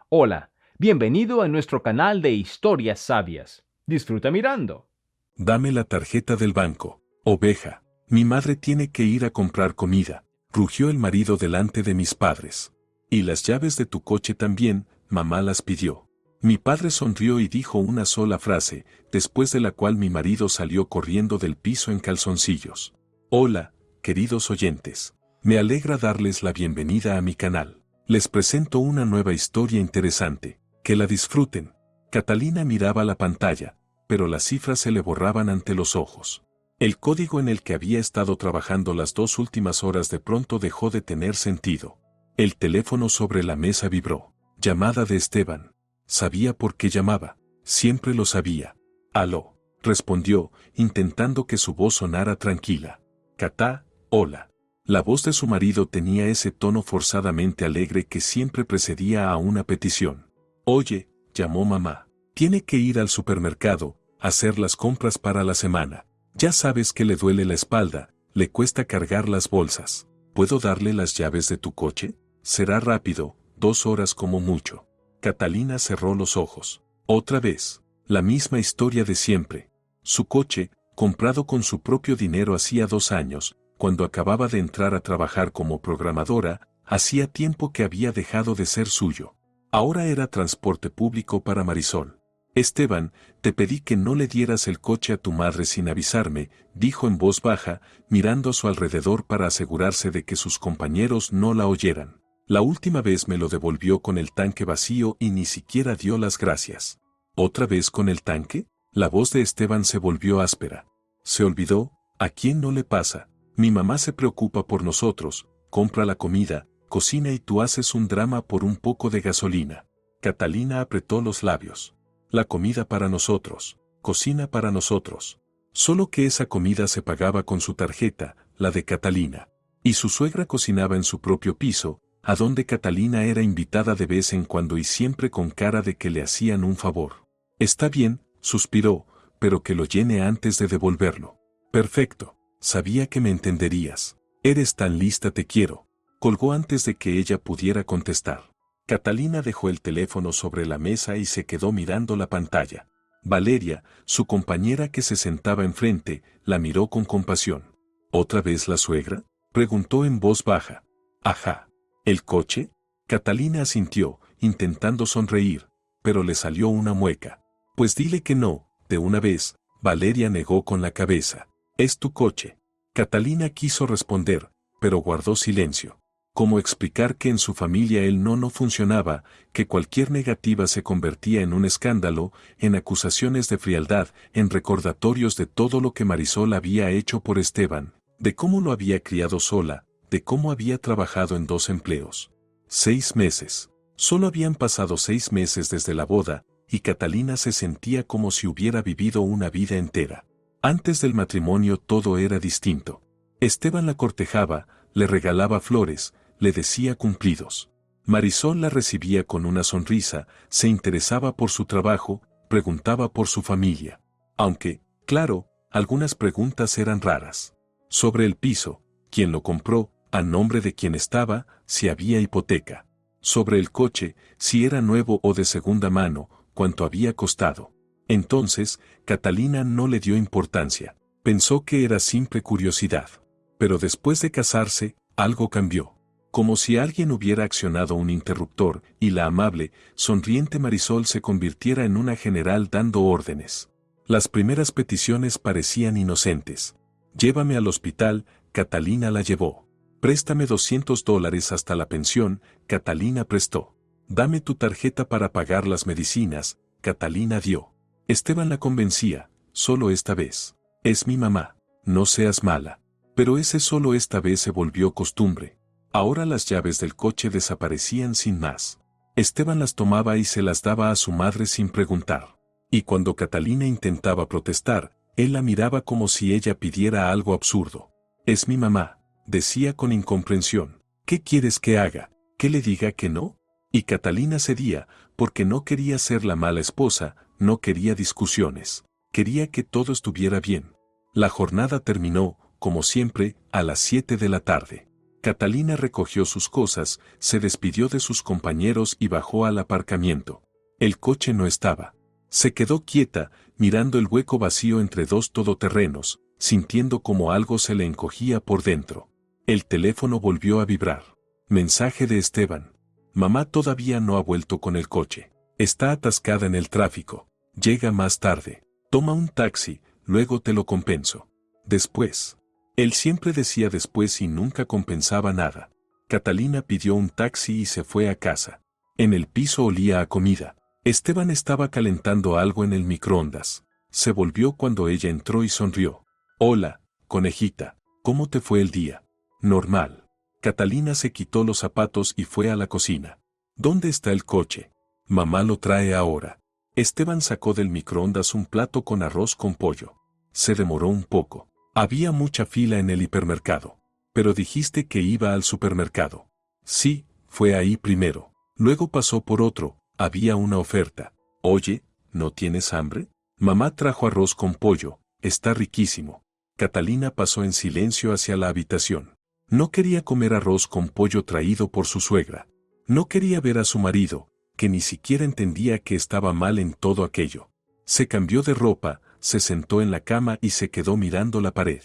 Hola, bienvenido a nuestro canal de historias sabias. Disfruta mirando. Dame la tarjeta del banco. Oveja, mi madre tiene que ir a comprar comida, rugió el marido delante de mis padres. Y las llaves de tu coche también, mamá las pidió. Mi padre sonrió y dijo una sola frase, después de la cual mi marido salió corriendo del piso en calzoncillos. Hola, queridos oyentes. Me alegra darles la bienvenida a mi canal. Les presento una nueva historia interesante. Que la disfruten. Catalina miraba la pantalla, pero las cifras se le borraban ante los ojos. El código en el que había estado trabajando las 2 últimas horas de pronto dejó de tener sentido. El teléfono sobre la mesa vibró. Llamada de Esteban. Sabía por qué llamaba. Siempre lo sabía. Aló, respondió, intentando que su voz sonara tranquila. Catá, hola. La voz de su marido tenía ese tono forzadamente alegre que siempre precedía a una petición. Oye, llamó mamá. Tiene que ir al supermercado, hacer las compras para la semana. Ya sabes que le duele la espalda, le cuesta cargar las bolsas. ¿Puedo darle las llaves de tu coche? Será rápido, 2 horas como mucho. Catalina cerró los ojos. Otra vez, la misma historia de siempre. Su coche, comprado con su propio dinero hacía 2 años, cuando acababa de entrar a trabajar como programadora, hacía tiempo que había dejado de ser suyo. Ahora era transporte público para Marisol. Esteban, te pedí que no le dieras el coche a tu madre sin avisarme, dijo en voz baja, mirando a su alrededor para asegurarse de que sus compañeros no la oyeran. La última vez me lo devolvió con el tanque vacío y ni siquiera dio las gracias. ¿Otra vez con el tanque? La voz de Esteban se volvió áspera. ¿Se olvidó? ¿A quién no le pasa? Mi mamá se preocupa por nosotros, compra la comida, cocina y tú haces un drama por un poco de gasolina. Catalina apretó los labios. La comida para nosotros, cocina para nosotros. Solo que esa comida se pagaba con su tarjeta, la de Catalina. Y su suegra cocinaba en su propio piso, a donde Catalina era invitada de vez en cuando y siempre con cara de que le hacían un favor. Está bien, suspiró, pero que lo llene antes de devolverlo. Perfecto, sabía que me entenderías. Eres tan lista, te quiero. Colgó antes de que ella pudiera contestar. Catalina dejó el teléfono sobre la mesa y se quedó mirando la pantalla. Valeria, su compañera que se sentaba enfrente, la miró con compasión. ¿Otra vez la suegra?, preguntó en voz baja. Ajá. ¿El coche? Catalina asintió, intentando sonreír, pero le salió una mueca. Pues dile que no, de una vez. Valeria negó con la cabeza. Es tu coche. Catalina quiso responder, pero guardó silencio. ¿Cómo explicar que en su familia el no funcionaba, que cualquier negativa se convertía en un escándalo, en acusaciones de frialdad, en recordatorios de todo lo que Marisol había hecho por Esteban, de cómo lo había criado sola, de cómo había trabajado en 2 empleos? 6 meses. Solo habían pasado 6 meses desde la boda, y Catalina se sentía como si hubiera vivido una vida entera. Antes del matrimonio todo era distinto. Esteban la cortejaba, le regalaba flores, le decía cumplidos. Marisol la recibía con una sonrisa, se interesaba por su trabajo, preguntaba por su familia. Aunque, claro, algunas preguntas eran raras. Sobre el piso, quién lo compró, a nombre de quién estaba, si había hipoteca. Sobre el coche, si era nuevo o de segunda mano, cuánto había costado. Entonces, Catalina no le dio importancia. Pensó que era simple curiosidad. Pero después de casarse, algo cambió. Como si alguien hubiera accionado un interruptor, y la amable, sonriente Marisol se convirtiera en una general dando órdenes. Las primeras peticiones parecían inocentes. Llévame al hospital, Catalina la llevó. Préstame $200 hasta la pensión, Catalina prestó. Dame tu tarjeta para pagar las medicinas, Catalina dio. Esteban la convencía, solo esta vez. Es mi mamá, no seas mala. Pero ese solo esta vez se volvió costumbre. Ahora las llaves del coche desaparecían sin más. Esteban las tomaba y se las daba a su madre sin preguntar. Y cuando Catalina intentaba protestar, él la miraba como si ella pidiera algo absurdo. Es mi mamá, decía con incomprensión. ¿Qué quieres que haga? ¿Que le diga que no? Y Catalina cedía, porque no quería ser la mala esposa, no quería discusiones. Quería que todo estuviera bien. La jornada terminó, como siempre, a las 7 de la tarde. Catalina recogió sus cosas, se despidió de sus compañeros y bajó al aparcamiento. El coche no estaba. Se quedó quieta, mirando el hueco vacío entre dos todoterrenos, sintiendo como algo se le encogía por dentro. El teléfono volvió a vibrar. Mensaje de Esteban. Mamá todavía no ha vuelto con el coche. Está atascada en el tráfico. Llega más tarde. Toma un taxi, luego te lo compenso. Después. Él siempre decía después y nunca compensaba nada. Catalina pidió un taxi y se fue a casa. En el piso olía a comida. Esteban estaba calentando algo en el microondas. Se volvió cuando ella entró y sonrió. Hola, conejita, ¿cómo te fue el día? Normal. Catalina se quitó los zapatos y fue a la cocina. ¿Dónde está el coche? Mamá lo trae ahora. Esteban sacó del microondas un plato con arroz con pollo. Se demoró un poco. Había mucha fila en el hipermercado. Pero dijiste que iba al supermercado. Sí, fue ahí primero. Luego pasó por otro, había una oferta. Oye, ¿no tienes hambre? Mamá trajo arroz con pollo, está riquísimo. Catalina pasó en silencio hacia la habitación. No quería comer arroz con pollo traído por su suegra. No quería ver a su marido, que ni siquiera entendía que estaba mal en todo aquello. Se cambió de ropa, se sentó en la cama y se quedó mirando la pared.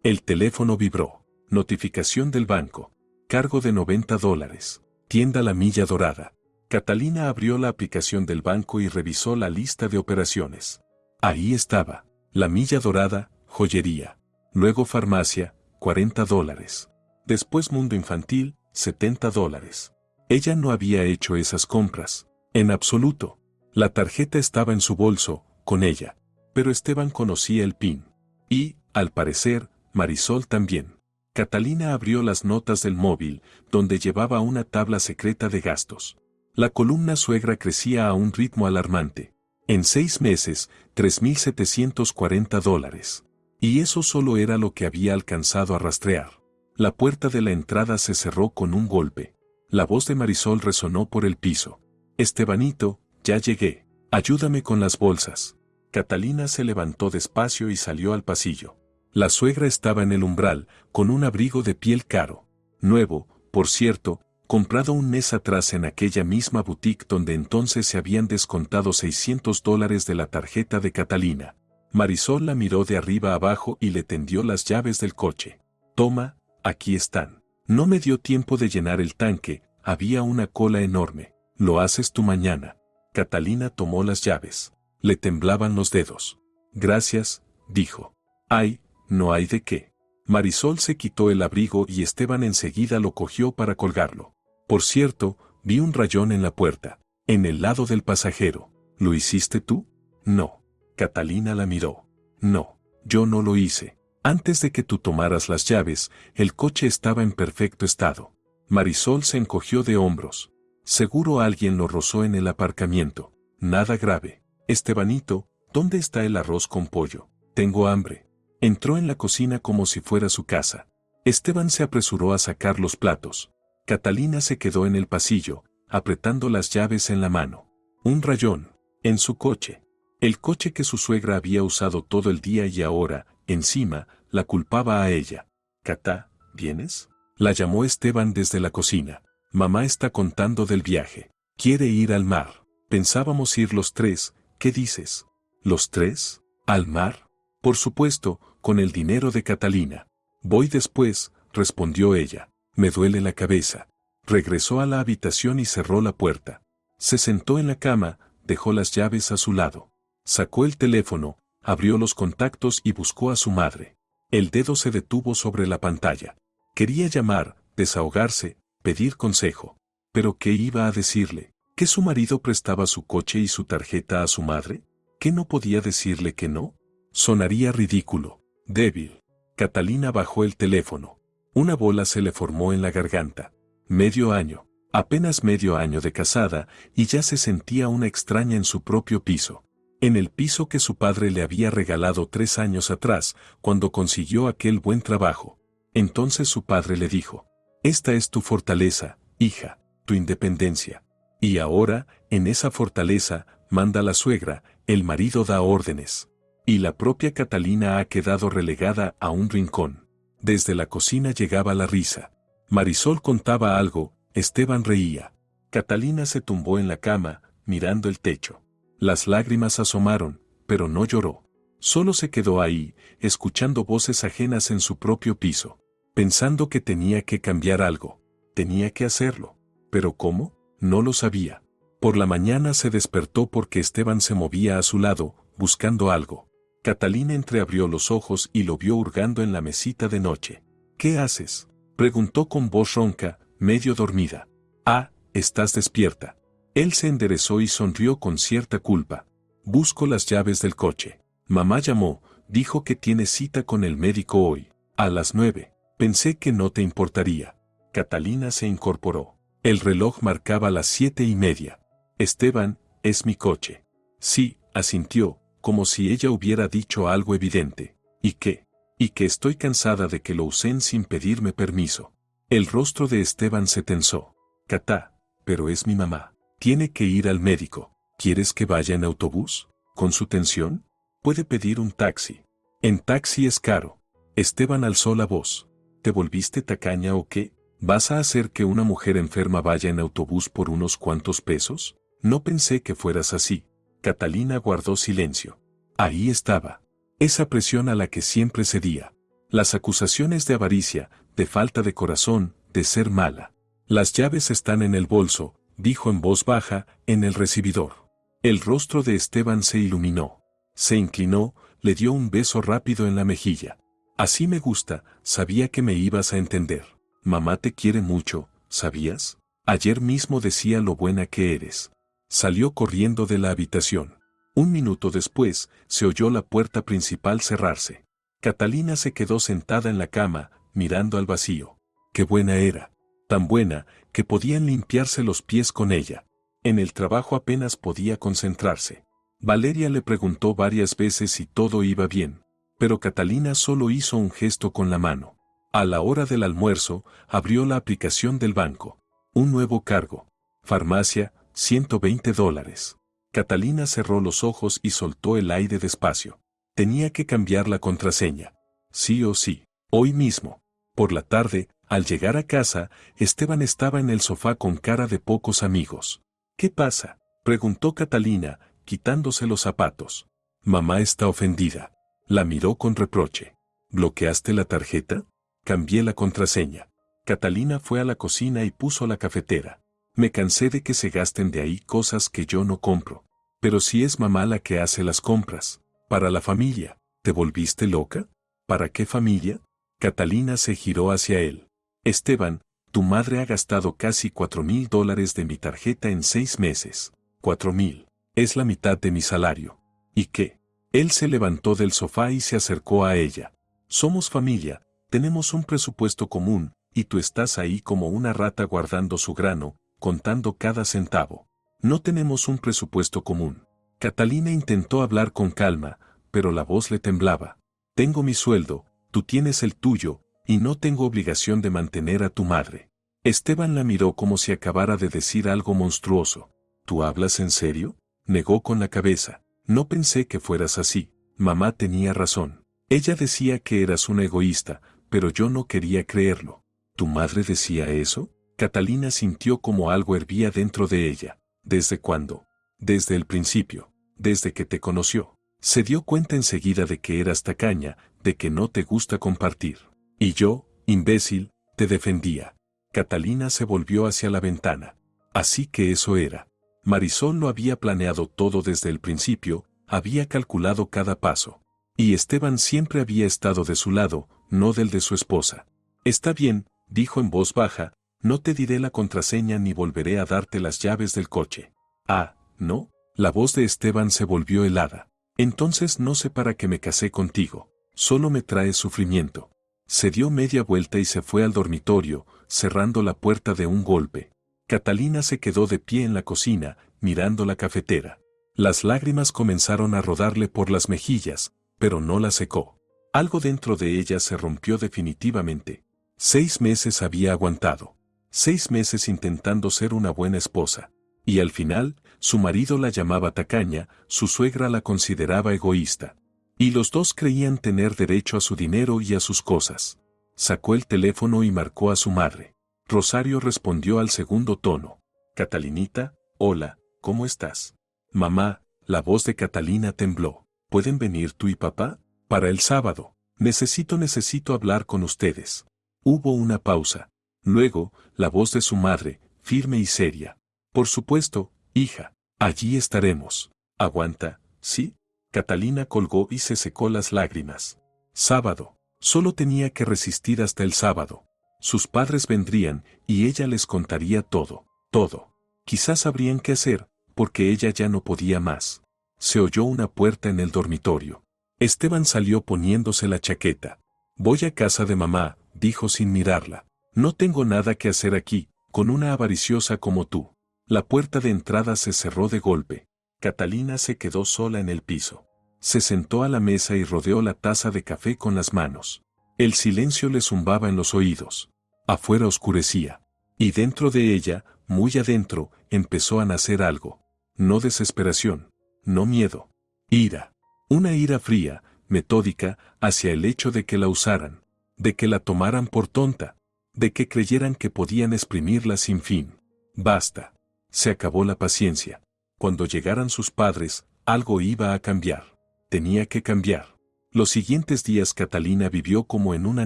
El teléfono vibró. Notificación del banco. Cargo de $90. Tienda La Milla Dorada. Catalina abrió la aplicación del banco y revisó la lista de operaciones. Ahí estaba. La Milla Dorada, joyería. Luego farmacia, $40. Después mundo infantil, $70. Ella no había hecho esas compras. En absoluto. La tarjeta estaba en su bolso, con ella. Pero Esteban conocía el PIN. Y, al parecer, Marisol también. Catalina abrió las notas del móvil, donde llevaba una tabla secreta de gastos. La columna suegra crecía a un ritmo alarmante. En 6 meses, $3,740. Y eso solo era lo que había alcanzado a rastrear. La puerta de la entrada se cerró con un golpe. La voz de Marisol resonó por el piso. Estebanito, ya llegué. Ayúdame con las bolsas. Catalina se levantó despacio y salió al pasillo. La suegra estaba en el umbral, con un abrigo de piel caro. Nuevo, por cierto, comprado un mes atrás en aquella misma boutique donde entonces se habían descontado $600 de la tarjeta de Catalina. Marisol la miró de arriba abajo y le tendió las llaves del coche. Toma, aquí están. No me dio tiempo de llenar el tanque, había una cola enorme. Lo haces tú mañana. Catalina tomó las llaves. Le temblaban los dedos. Gracias, dijo. Ay, no hay de qué. Marisol se quitó el abrigo y Esteban enseguida lo cogió para colgarlo. Por cierto, vi un rayón en la puerta, en el lado del pasajero. ¿Lo hiciste tú? No. Catalina la miró. No, yo no lo hice. Antes de que tú tomaras las llaves, el coche estaba en perfecto estado. Marisol se encogió de hombros. Seguro alguien lo rozó en el aparcamiento. Nada grave. Estebanito, ¿dónde está el arroz con pollo? Tengo hambre. Entró en la cocina como si fuera su casa. Esteban se apresuró a sacar los platos. Catalina se quedó en el pasillo, apretando las llaves en la mano. Un rayón, en su coche. El coche que su suegra había usado todo el día y ahora, encima, la culpaba a ella. Catá, ¿vienes? La llamó Esteban desde la cocina. Mamá está contando del viaje. Quiere ir al mar. Pensábamos ir los tres, ¿qué dices? ¿Los tres? ¿Al mar? Por supuesto, con el dinero de Catalina. Voy después, respondió ella. Me duele la cabeza. Regresó a la habitación y cerró la puerta. Se sentó en la cama, dejó las llaves a su lado. Sacó el teléfono, abrió los contactos y buscó a su madre. El dedo se detuvo sobre la pantalla. Quería llamar, desahogarse, pedir consejo. ¿Pero qué iba a decirle? ¿Que su marido prestaba su coche y su tarjeta a su madre? ¿Que no podía decirle que no? Sonaría ridículo, débil. Catalina bajó el teléfono. Una bola se le formó en la garganta. Medio año, apenas medio año de casada, y ya se sentía una extraña en su propio piso. En el piso que su padre le había regalado 3 años atrás, cuando consiguió aquel buen trabajo. Entonces su padre le dijo: esta es tu fortaleza, hija, tu independencia. Y ahora, en esa fortaleza, manda la suegra, el marido da órdenes. Y la propia Catalina ha quedado relegada a un rincón. Desde la cocina llegaba la risa. Marisol contaba algo, Esteban reía. Catalina se tumbó en la cama, mirando el techo. Las lágrimas asomaron, pero no lloró. Solo se quedó ahí, escuchando voces ajenas en su propio piso, pensando que tenía que cambiar algo. Tenía que hacerlo. ¿Pero cómo? No lo sabía. Por la mañana se despertó porque Esteban se movía a su lado, buscando algo. Catalina entreabrió los ojos y lo vio hurgando en la mesita de noche. ¿Qué haces?, preguntó con voz ronca, medio dormida. Ah, estás despierta. Él se enderezó y sonrió con cierta culpa. Busco las llaves del coche. Mamá llamó, dijo que tiene cita con el médico hoy, a las 9. Pensé que no te importaría. Catalina se incorporó. El reloj marcaba las 7:30. Esteban, es mi coche. Sí, asintió, como si ella hubiera dicho algo evidente. ¿Y qué? Y que estoy cansada de que lo usen sin pedirme permiso. El rostro de Esteban se tensó. Catá, pero es mi mamá. Tiene que ir al médico. ¿Quieres que vaya en autobús? ¿Con su tensión? Puede pedir un taxi. En taxi es caro. Esteban alzó la voz. ¿Te volviste tacaña o qué? ¿Vas a hacer que una mujer enferma vaya en autobús por unos cuantos pesos? No pensé que fueras así. Catalina guardó silencio. Ahí estaba. Esa presión a la que siempre cedía. Las acusaciones de avaricia, de falta de corazón, de ser mala. Las llaves están en el bolso, dijo en voz baja, en el recibidor. El rostro de Esteban se iluminó. Se inclinó, le dio un beso rápido en la mejilla. Así me gusta, sabía que me ibas a entender. Mamá te quiere mucho, ¿sabías? Ayer mismo decía lo buena que eres. Salió corriendo de la habitación. Un minuto después, se oyó la puerta principal cerrarse. Catalina se quedó sentada en la cama, mirando al vacío. Qué buena era. Tan buena, que podían limpiarse los pies con ella. En el trabajo apenas podía concentrarse. Valeria le preguntó varias veces si todo iba bien, pero Catalina solo hizo un gesto con la mano. A la hora del almuerzo, abrió la aplicación del banco. Un nuevo cargo. Farmacia, $120. Catalina cerró los ojos y soltó el aire despacio. Tenía que cambiar la contraseña. Sí o sí. Hoy mismo. Por la tarde, al llegar a casa, Esteban estaba en el sofá con cara de pocos amigos. ¿Qué pasa?, preguntó Catalina, quitándose los zapatos. Mamá está ofendida. La miró con reproche. ¿Bloqueaste la tarjeta? Cambié la contraseña. Catalina fue a la cocina y puso la cafetera. Me cansé de que se gasten de ahí cosas que yo no compro. Pero si es mamá la que hace las compras. Para la familia. ¿Te volviste loca? ¿Para qué familia? Catalina se giró hacia él. Esteban, tu madre ha gastado casi $4,000 de mi tarjeta en 6 meses. 4,000. Es la mitad de mi salario. ¿Y qué? Él se levantó del sofá y se acercó a ella. Somos familia, tenemos un presupuesto común, y tú estás ahí como una rata guardando su grano, contando cada centavo. No tenemos un presupuesto común. Catalina intentó hablar con calma, pero la voz le temblaba. Tengo mi sueldo, tú tienes el tuyo, y no tengo obligación de mantener a tu madre. Esteban la miró como si acabara de decir algo monstruoso. ¿Tú hablas en serio? Negó con la cabeza. No pensé que fueras así. Mamá tenía razón. Ella decía que eras una egoísta, pero yo no quería creerlo. ¿Tu madre decía eso? Catalina sintió como algo hervía dentro de ella. ¿Desde cuándo? Desde el principio. Desde que te conoció. Se dio cuenta enseguida de que eras tacaña, de que no te gusta compartir. Y yo, imbécil, te defendía. Catalina se volvió hacia la ventana. Así que eso era. Marisol lo había planeado todo desde el principio, había calculado cada paso. Y Esteban siempre había estado de su lado, no del de su esposa. Está bien, dijo en voz baja, no te diré la contraseña ni volveré a darte las llaves del coche. Ah, ¿no? La voz de Esteban se volvió helada. Entonces no sé para qué me casé contigo. Solo me traes sufrimiento. Se dio media vuelta y se fue al dormitorio, cerrando la puerta de un golpe. Catalina se quedó de pie en la cocina, mirando la cafetera. Las lágrimas comenzaron a rodarle por las mejillas, pero no la secó. Algo dentro de ella se rompió definitivamente. 6 meses había aguantado. 6 meses intentando ser una buena esposa. Y al final, su marido la llamaba tacaña, su suegra la consideraba egoísta. Y los dos creían tener derecho a su dinero y a sus cosas. Sacó el teléfono y marcó a su madre. Rosario respondió al segundo tono. Catalinita, hola, ¿cómo estás? Mamá, la voz de Catalina tembló. ¿Pueden venir tú y papá? Para el sábado. Necesito hablar con ustedes. Hubo una pausa. Luego, la voz de su madre, firme y seria. Por supuesto, hija, allí estaremos. Aguanta, ¿sí? Catalina colgó y se secó las lágrimas. Sábado. Solo tenía que resistir hasta el sábado. Sus padres vendrían y ella les contaría todo, todo. Quizás sabrían qué hacer, porque ella ya no podía más. Se oyó una puerta en el dormitorio. Esteban salió poniéndose la chaqueta. Voy a casa de mamá, dijo sin mirarla. No tengo nada que hacer aquí, con una avariciosa como tú. La puerta de entrada se cerró de golpe. Catalina se quedó sola en el piso. Se sentó a la mesa y rodeó la taza de café con las manos. El silencio le zumbaba en los oídos. Afuera oscurecía. Y dentro de ella, muy adentro, empezó a nacer algo. No desesperación, no miedo. Ira. Una ira fría, metódica, hacia el hecho de que la usaran, de que la tomaran por tonta, de que creyeran que podían exprimirla sin fin. Basta. Se acabó la paciencia. Cuando llegaran sus padres, algo iba a cambiar. Tenía que cambiar. Los siguientes días Catalina vivió como en una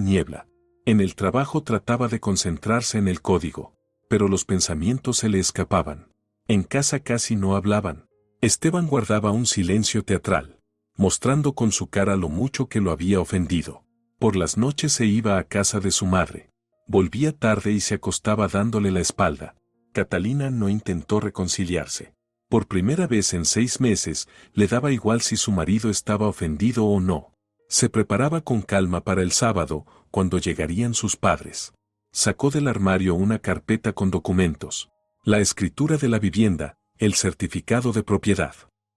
niebla. En el trabajo trataba de concentrarse en el código, pero los pensamientos se le escapaban. En casa casi no hablaban. Esteban guardaba un silencio teatral, mostrando con su cara lo mucho que lo había ofendido. Por las noches se iba a casa de su madre. Volvía tarde y se acostaba dándole la espalda. Catalina no intentó reconciliarse. Por primera vez en 6 meses, le daba igual si su marido estaba ofendido o no. Se preparaba con calma para el sábado, cuando llegarían sus padres. Sacó del armario una carpeta con documentos. La escritura de la vivienda, el certificado de propiedad,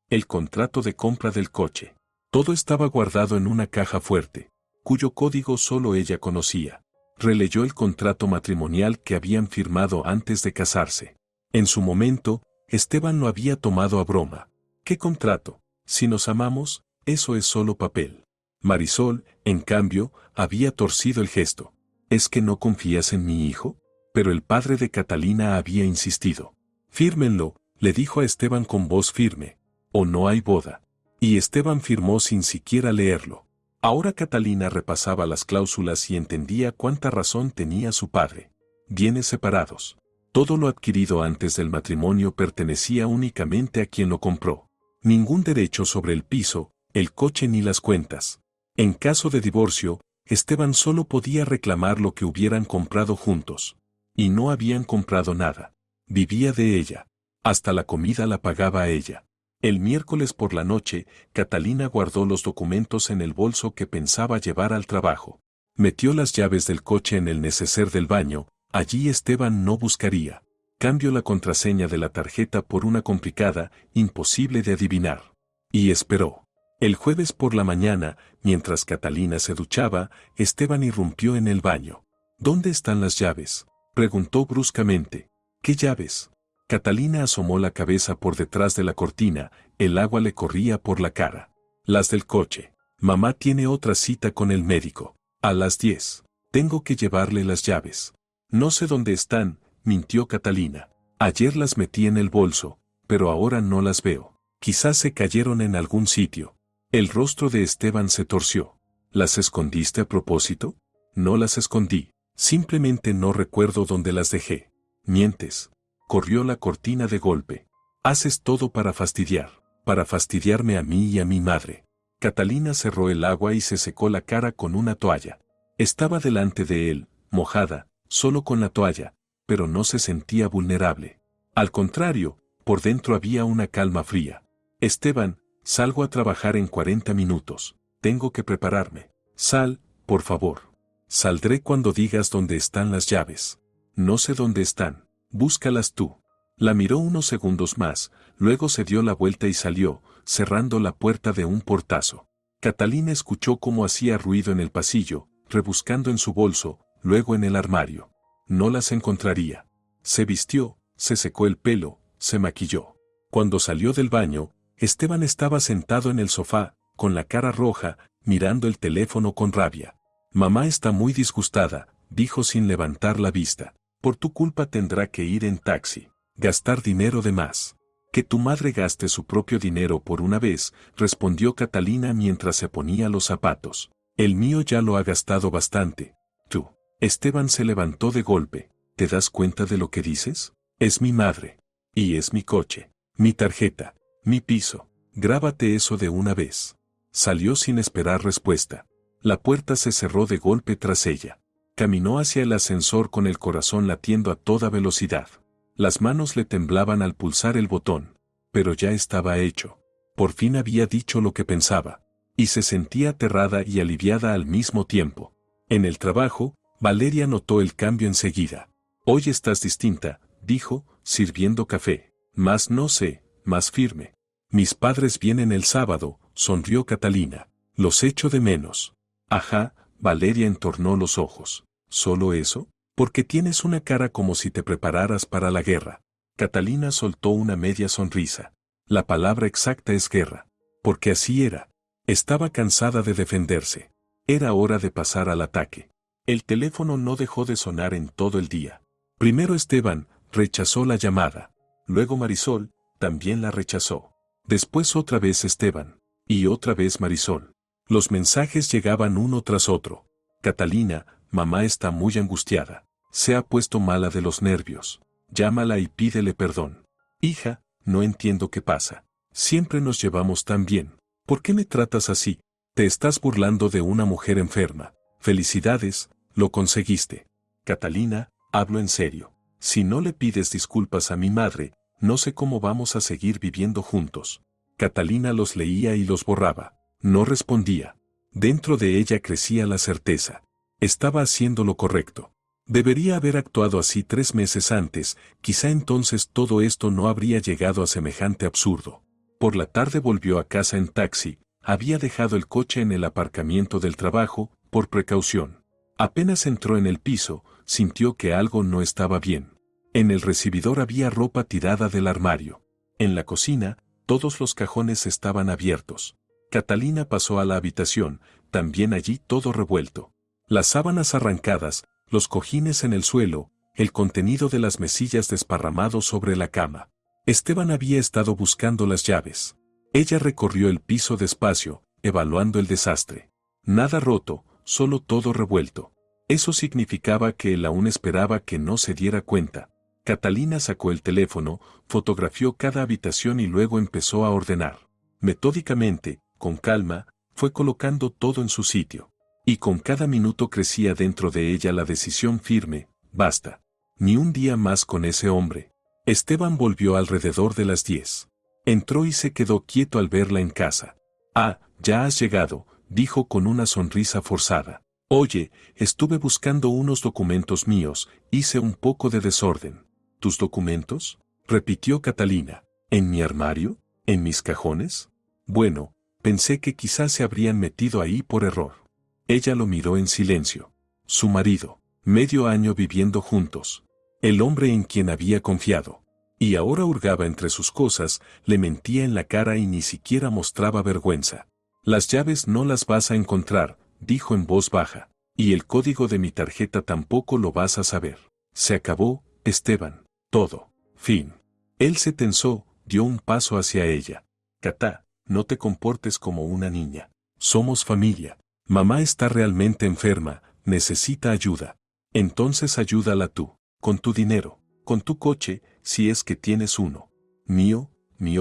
el contrato de compra del coche. Todo estaba guardado en una caja fuerte, cuyo código solo ella conocía. Releyó el contrato matrimonial que habían firmado antes de casarse. En su momento, Esteban lo había tomado a broma. ¿Qué contrato? Si nos amamos, eso es solo papel. Marisol, en cambio, había torcido el gesto. ¿Es que no confías en mi hijo? Pero el padre de Catalina había insistido. Fírmenlo, le dijo a Esteban con voz firme, o no hay boda. Y Esteban firmó sin siquiera leerlo. Ahora Catalina repasaba las cláusulas y entendía cuánta razón tenía su padre. Bienes separados. Todo lo adquirido antes del matrimonio pertenecía únicamente a quien lo compró. Ningún derecho sobre el piso, el coche ni las cuentas. En caso de divorcio, Esteban solo podía reclamar lo que hubieran comprado juntos. Y no habían comprado nada. Vivía de ella. Hasta la comida la pagaba ella. El miércoles por la noche, Catalina guardó los documentos en el bolso que pensaba llevar al trabajo. Metió las llaves del coche en el neceser del baño, allí Esteban no buscaría. Cambió la contraseña de la tarjeta por una complicada, imposible de adivinar. Y esperó. El jueves por la mañana, mientras Catalina se duchaba, Esteban irrumpió en el baño. ¿Dónde están las llaves?, preguntó bruscamente. ¿Qué llaves? Catalina asomó la cabeza por detrás de la cortina, el agua le corría por la cara. Las del coche. Mamá tiene otra cita con el médico. A las 10. Tengo que llevarle las llaves. No sé dónde están, mintió Catalina. Ayer las metí en el bolso, pero ahora no las veo. Quizás se cayeron en algún sitio. El rostro de Esteban se torció. ¿Las escondiste a propósito? No las escondí. Simplemente no recuerdo dónde las dejé. Mientes. Corrió la cortina de golpe. Haces todo para fastidiarme a mí y a mi madre. Catalina cerró el agua y se secó la cara con una toalla. Estaba delante de él, mojada, solo con la toalla, pero no se sentía vulnerable. Al contrario, por dentro había una calma fría. Esteban, salgo a trabajar en 40 minutos. Tengo que prepararme. Sal, por favor. Saldré cuando digas dónde están las llaves. No sé dónde están. Búscalas tú. La miró unos segundos más, luego se dio la vuelta y salió, cerrando la puerta de un portazo. Catalina escuchó cómo hacía ruido en el pasillo, rebuscando en su bolso, luego en el armario. No las encontraría. Se vistió, se secó el pelo, se maquilló. Cuando salió del baño, Esteban estaba sentado en el sofá, con la cara roja, mirando el teléfono con rabia. Mamá está muy disgustada, dijo sin levantar la vista. Por tu culpa tendrá que ir en taxi, gastar dinero de más. Que tu madre gaste su propio dinero por una vez, respondió Catalina mientras se ponía los zapatos. El mío ya lo ha gastado bastante. Tú. Esteban se levantó de golpe. ¿Te das cuenta de lo que dices? Es mi madre. Y es mi coche. Mi tarjeta. Mi piso. Grábate eso de una vez. Salió sin esperar respuesta. La puerta se cerró de golpe tras ella. Caminó hacia el ascensor con el corazón latiendo a toda velocidad. Las manos le temblaban al pulsar el botón. Pero ya estaba hecho. Por fin había dicho lo que pensaba. Y se sentía aterrada y aliviada al mismo tiempo. En el trabajo, Valeria notó el cambio enseguida. Hoy estás distinta, dijo, sirviendo café. Más no sé, más firme. Mis padres vienen el sábado, sonrió Catalina. Los echo de menos. Ajá, Valeria entornó los ojos. ¿Solo eso? Porque tienes una cara como si te prepararas para la guerra. Catalina soltó una media sonrisa. La palabra exacta es guerra. Porque así era. Estaba cansada de defenderse. Era hora de pasar al ataque. El teléfono no dejó de sonar en todo el día. Primero Esteban rechazó la llamada. Luego Marisol también la rechazó. Después otra vez Esteban. Y otra vez Marisol. Los mensajes llegaban uno tras otro. Catalina, mamá está muy angustiada. Se ha puesto mala de los nervios. Llámala y pídele perdón. Hija, no entiendo qué pasa. Siempre nos llevamos tan bien. ¿Por qué me tratas así? Te estás burlando de una mujer enferma. Felicidades, lo conseguiste. Catalina, hablo en serio. Si no le pides disculpas a mi madre, no sé cómo vamos a seguir viviendo juntos. Catalina los leía y los borraba. No respondía. Dentro de ella crecía la certeza. Estaba haciendo lo correcto. Debería haber actuado así 3 meses antes, quizá entonces todo esto no habría llegado a semejante absurdo. Por la tarde volvió a casa en taxi, había dejado el coche en el aparcamiento del trabajo, por precaución. Apenas entró en el piso, sintió que algo no estaba bien. En el recibidor había ropa tirada del armario. En la cocina, todos los cajones estaban abiertos. Catalina pasó a la habitación, también allí todo revuelto. Las sábanas arrancadas, los cojines en el suelo, el contenido de las mesillas desparramado sobre la cama. Esteban había estado buscando las llaves. Ella recorrió el piso despacio, evaluando el desastre. Nada roto, solo todo revuelto. Eso significaba que él aún esperaba que no se diera cuenta. Catalina sacó el teléfono, fotografió cada habitación y luego empezó a ordenar. Metódicamente, con calma, fue colocando todo en su sitio. Y con cada minuto crecía dentro de ella la decisión firme, basta. Ni un día más con ese hombre. Esteban volvió alrededor de las 10. Entró y se quedó quieto al verla en casa. Ah, ya has llegado, dijo con una sonrisa forzada. Oye, estuve buscando unos documentos míos, hice un poco de desorden. ¿Tus documentos? Repitió Catalina. ¿En mi armario? ¿En mis cajones? Bueno, pensé que quizás se habrían metido ahí por error. Ella lo miró en silencio. Su marido, medio año viviendo juntos. El hombre en quien había confiado. Y ahora hurgaba entre sus cosas, le mentía en la cara y ni siquiera mostraba vergüenza. Las llaves no las vas a encontrar, dijo en voz baja. Y el código de mi tarjeta tampoco lo vas a saber. Se acabó, Esteban. Todo. Fin. Él se tensó, dio un paso hacia ella. Catá, no te comportes como una niña. Somos familia. Mamá está realmente enferma, necesita ayuda. Entonces ayúdala tú, con tu dinero, con tu coche, si es que tienes uno. Mío,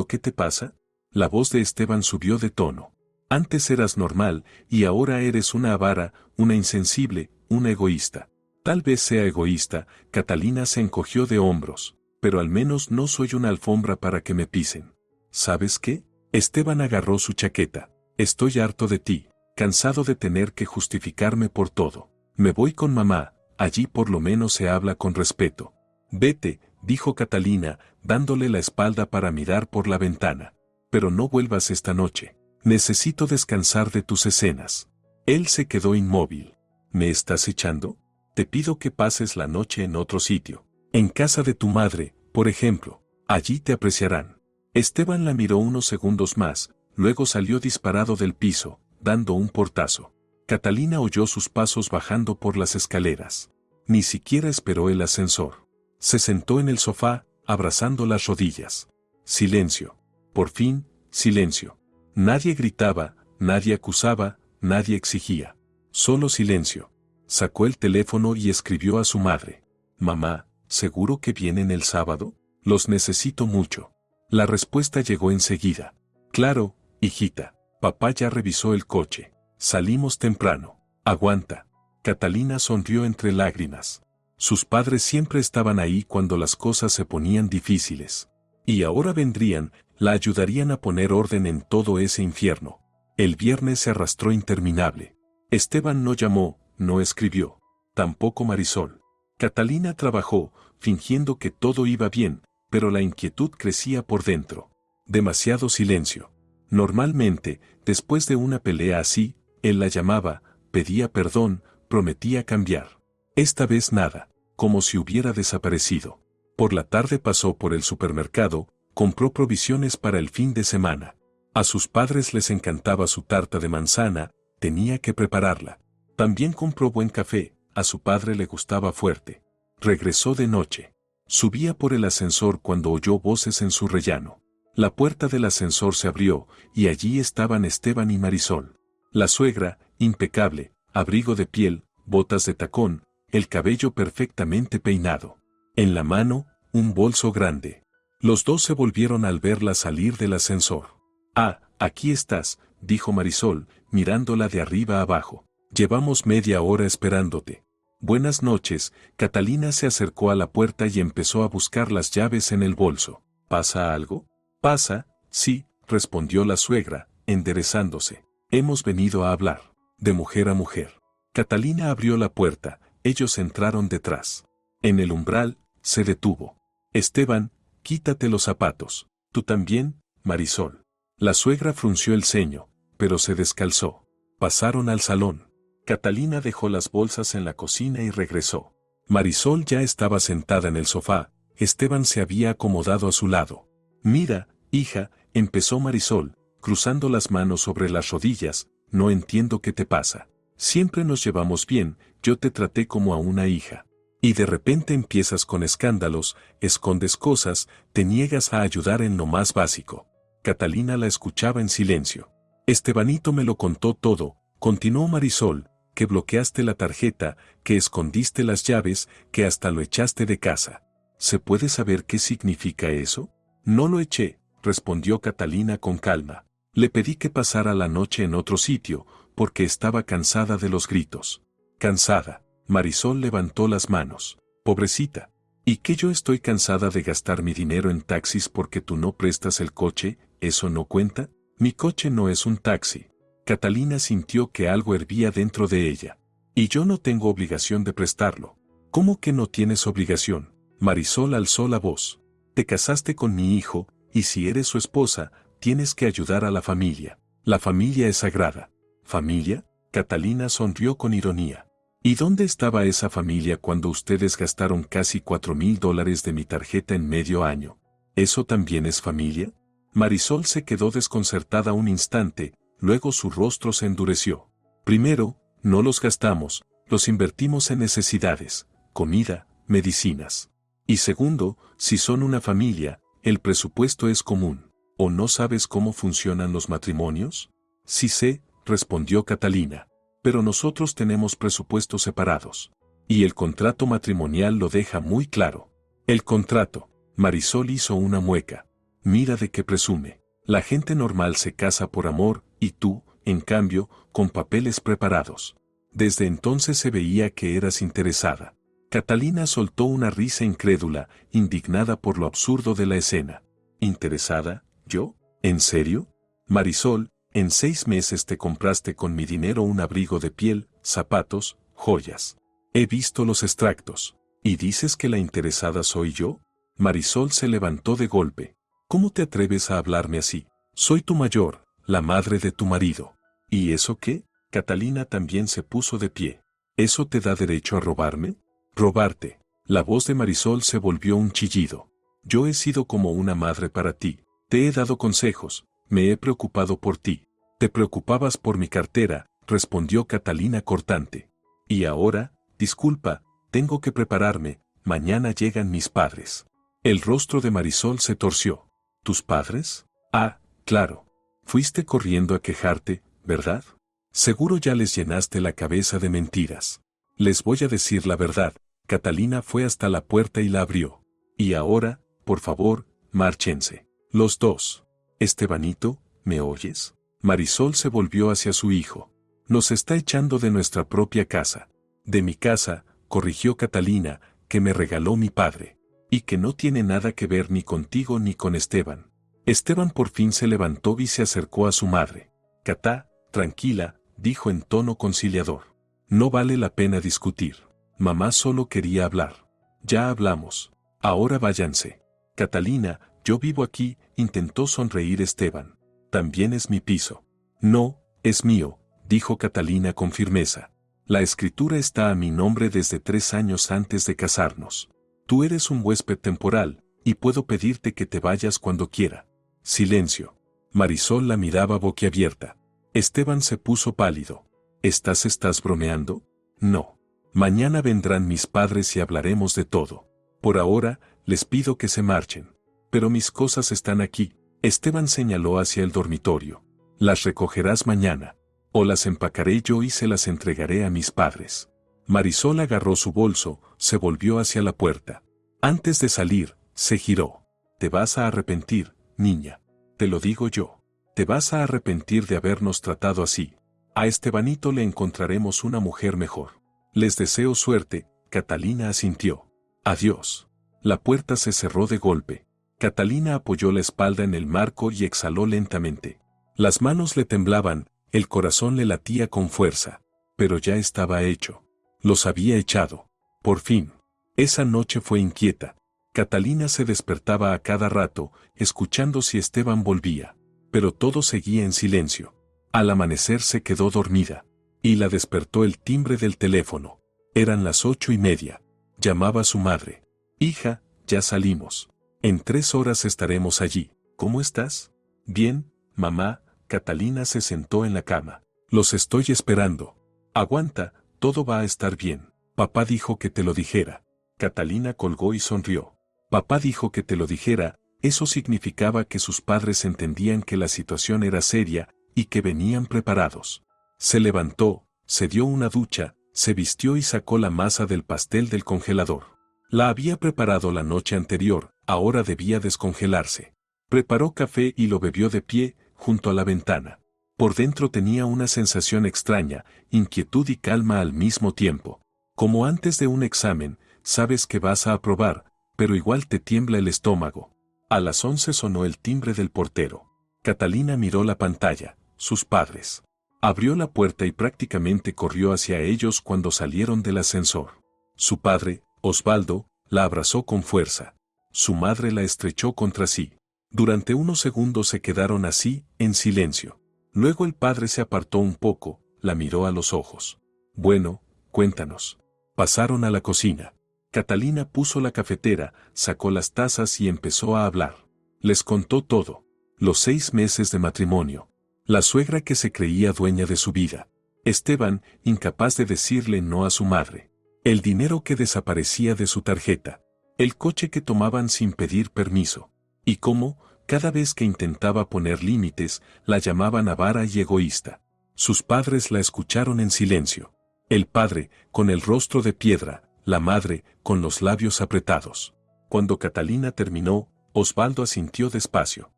¿qué te pasa? La voz de Esteban subió de tono. Antes eras normal, y ahora eres una avara, una insensible, una egoísta. Tal vez sea egoísta, Catalina se encogió de hombros, pero al menos no soy una alfombra para que me pisen. ¿Sabes qué? Esteban agarró su chaqueta. Estoy harto de ti, cansado de tener que justificarme por todo. Me voy con mamá, allí por lo menos se habla con respeto. Vete, dijo Catalina, dándole la espalda para mirar por la ventana. Pero no vuelvas esta noche. Necesito descansar de tus escenas. Él se quedó inmóvil. ¿Me estás echando? Te pido que pases la noche en otro sitio. En casa de tu madre, por ejemplo. Allí te apreciarán. Esteban la miró unos segundos más, luego salió disparado del piso, dando un portazo. Catalina oyó sus pasos bajando por las escaleras. Ni siquiera esperó el ascensor. Se sentó en el sofá, abrazando las rodillas. Silencio. Por fin, silencio. Nadie gritaba, nadie acusaba, nadie exigía. Solo silencio. Sacó el teléfono y escribió a su madre. Mamá, ¿seguro que vienen el sábado? Los necesito mucho. La respuesta llegó enseguida. Claro, hijita. Papá ya revisó el coche. Salimos temprano. Aguanta. Catalina sonrió entre lágrimas. Sus padres siempre estaban ahí cuando las cosas se ponían difíciles. Y ahora vendrían, la ayudarían a poner orden en todo ese infierno. El viernes se arrastró interminable. Esteban no llamó, no escribió. Tampoco Marisol. Catalina trabajó, fingiendo que todo iba bien, pero la inquietud crecía por dentro. Demasiado silencio. Normalmente, después de una pelea así, él la llamaba, pedía perdón, prometía cambiar. Esta vez nada, como si hubiera desaparecido. Por la tarde pasó por el supermercado, compró provisiones para el fin de semana. A sus padres les encantaba su tarta de manzana, tenía que prepararla. También compró buen café, a su padre le gustaba fuerte. Regresó de noche. Subía por el ascensor cuando oyó voces en su rellano. La puerta del ascensor se abrió, y allí estaban Esteban y Marisol. La suegra, impecable, abrigo de piel, botas de tacón, el cabello perfectamente peinado. En la mano, un bolso grande. Los dos se volvieron al verla salir del ascensor. Ah, aquí estás, dijo Marisol, mirándola de arriba abajo. Llevamos media hora esperándote. Buenas noches. Catalina se acercó a la puerta y empezó a buscar las llaves en el bolso. ¿Pasa algo? Pasa, sí, respondió la suegra, enderezándose. Hemos venido a hablar. De mujer a mujer. Catalina abrió la puerta, ellos entraron detrás. En el umbral, se detuvo. Esteban, quítate los zapatos. ¿Tú también, Marisol? La suegra frunció el ceño, pero se descalzó. Pasaron al salón. Catalina dejó las bolsas en la cocina y regresó. Marisol ya estaba sentada en el sofá, Esteban se había acomodado a su lado. Mira, hija, empezó Marisol, cruzando las manos sobre las rodillas, no entiendo qué te pasa. Siempre nos llevamos bien, yo te traté como a una hija. Y de repente empiezas con escándalos, escondes cosas, te niegas a ayudar en lo más básico. Catalina la escuchaba en silencio. Estebanito me lo contó todo, continuó Marisol, que bloqueaste la tarjeta, que escondiste las llaves, que hasta lo echaste de casa. ¿Se puede saber qué significa eso? No lo eché, respondió Catalina con calma. Le pedí que pasara la noche en otro sitio, porque estaba cansada de los gritos. Cansada. Marisol levantó las manos. Pobrecita. ¿Y que yo estoy cansada de gastar mi dinero en taxis porque tú no prestas el coche? ¿Eso no cuenta? Mi coche no es un taxi. Catalina sintió que algo hervía dentro de ella. Y yo no tengo obligación de prestarlo. ¿Cómo que no tienes obligación? Marisol alzó la voz. Te casaste con mi hijo, y si eres su esposa, tienes que ayudar a la familia. La familia es sagrada. ¿Familia? Catalina sonrió con ironía. ¿Y dónde estaba esa familia cuando ustedes gastaron casi $4,000 de mi tarjeta en medio año? ¿Eso también es familia? Marisol se quedó desconcertada un instante, luego su rostro se endureció. Primero, no los gastamos, los invertimos en necesidades, comida, medicinas. Y segundo, si son una familia, el presupuesto es común. ¿O no sabes cómo funcionan los matrimonios? Sí sé, respondió Catalina. Pero nosotros tenemos presupuestos separados. Y el contrato matrimonial lo deja muy claro. El contrato. Marisol hizo una mueca. Mira de qué presume. La gente normal se casa por amor, y tú, en cambio, con papeles preparados. Desde entonces se veía que eras interesada. Catalina soltó una risa incrédula, indignada por lo absurdo de la escena. ¿Interesada? ¿Yo? ¿En serio? Marisol, en 6 meses te compraste con mi dinero un abrigo de piel, zapatos, joyas. He visto los extractos. ¿Y dices que la interesada soy yo? Marisol se levantó de golpe. ¿Cómo te atreves a hablarme así? Soy tu mayor, la madre de tu marido. ¿Y eso qué? Catalina también se puso de pie. ¿Eso te da derecho a robarme? Robarte. La voz de Marisol se volvió un chillido. Yo he sido como una madre para ti. Te he dado consejos. Me he preocupado por ti. Te preocupabas por mi cartera, respondió Catalina cortante. Y ahora, disculpa, tengo que prepararme, mañana llegan mis padres. El rostro de Marisol se torció. ¿Tus padres? Ah, claro. Fuiste corriendo a quejarte, ¿verdad? Seguro ya les llenaste la cabeza de mentiras. Les voy a decir la verdad. Catalina fue hasta la puerta y la abrió. Y ahora, por favor, márchense. Los dos. Estebanito, ¿me oyes? Marisol se volvió hacia su hijo. Nos está echando de nuestra propia casa. De mi casa, corrigió Catalina, que me regaló mi padre. Y que no tiene nada que ver ni contigo ni con Esteban. Esteban por fin se levantó y se acercó a su madre. Catá, tranquila, dijo en tono conciliador. No vale la pena discutir. Mamá solo quería hablar. Ya hablamos. Ahora váyanse. Catalina, yo vivo aquí, intentó sonreír Esteban. También es mi piso. No, es mío, dijo Catalina con firmeza. La escritura está a mi nombre desde 3 años antes de casarnos. Tú eres un huésped temporal, y puedo pedirte que te vayas cuando quiera. Silencio. Marisol la miraba boquiabierta. Esteban se puso pálido. ¿Estás bromeando? No. Mañana vendrán mis padres y hablaremos de todo. Por ahora, les pido que se marchen. Pero mis cosas están aquí. Esteban señaló hacia el dormitorio. Las recogerás mañana. O las empacaré yo y se las entregaré a mis padres. Marisol agarró su bolso, se volvió hacia la puerta. Antes de salir, se giró. Te vas a arrepentir, niña. Te lo digo yo. Te vas a arrepentir de habernos tratado así. A Estebanito le encontraremos una mujer mejor. Les deseo suerte, Catalina asintió. Adiós. La puerta se cerró de golpe. Catalina apoyó la espalda en el marco y exhaló lentamente. Las manos le temblaban, el corazón le latía con fuerza. Pero ya estaba hecho. Los había echado. Por fin. Esa noche fue inquieta. Catalina se despertaba a cada rato, escuchando si Esteban volvía. Pero todo seguía en silencio. Al amanecer se quedó dormida. Y la despertó el timbre del teléfono. Eran las 8:30. Llamaba a su madre. Hija, ya salimos. En 3 horas estaremos allí. ¿Cómo estás? Bien, mamá. Catalina se sentó en la cama. Los estoy esperando. Aguanta, todo va a estar bien. Papá dijo que te lo dijera. Catalina colgó y sonrió. Papá dijo que te lo dijera, eso significaba que sus padres entendían que la situación era seria y que venían preparados. Se levantó, se dio una ducha, se vistió y sacó la masa del pastel del congelador. La había preparado la noche anterior, ahora debía descongelarse. Preparó café y lo bebió de pie, junto a la ventana. Por dentro tenía una sensación extraña, inquietud y calma al mismo tiempo. Como antes de un examen, sabes que vas a aprobar, pero igual te tiembla el estómago. A las 11 sonó el timbre del portero. Catalina miró la pantalla, sus padres. Abrió la puerta y prácticamente corrió hacia ellos cuando salieron del ascensor. Su padre, Osvaldo, la abrazó con fuerza. Su madre la estrechó contra sí. Durante unos segundos se quedaron así, en silencio. Luego el padre se apartó un poco, la miró a los ojos. Bueno, cuéntanos. Pasaron a la cocina. Catalina puso la cafetera, sacó las tazas y empezó a hablar. Les contó todo. Los 6 meses de matrimonio. La suegra que se creía dueña de su vida. Esteban, incapaz de decirle no a su madre. El dinero que desaparecía de su tarjeta. El coche que tomaban sin pedir permiso. Y cómo, cada vez que intentaba poner límites, la llamaban avara y egoísta. Sus padres la escucharon en silencio. El padre, con el rostro de piedra, la madre, con los labios apretados. Cuando Catalina terminó, Osvaldo asintió despacio.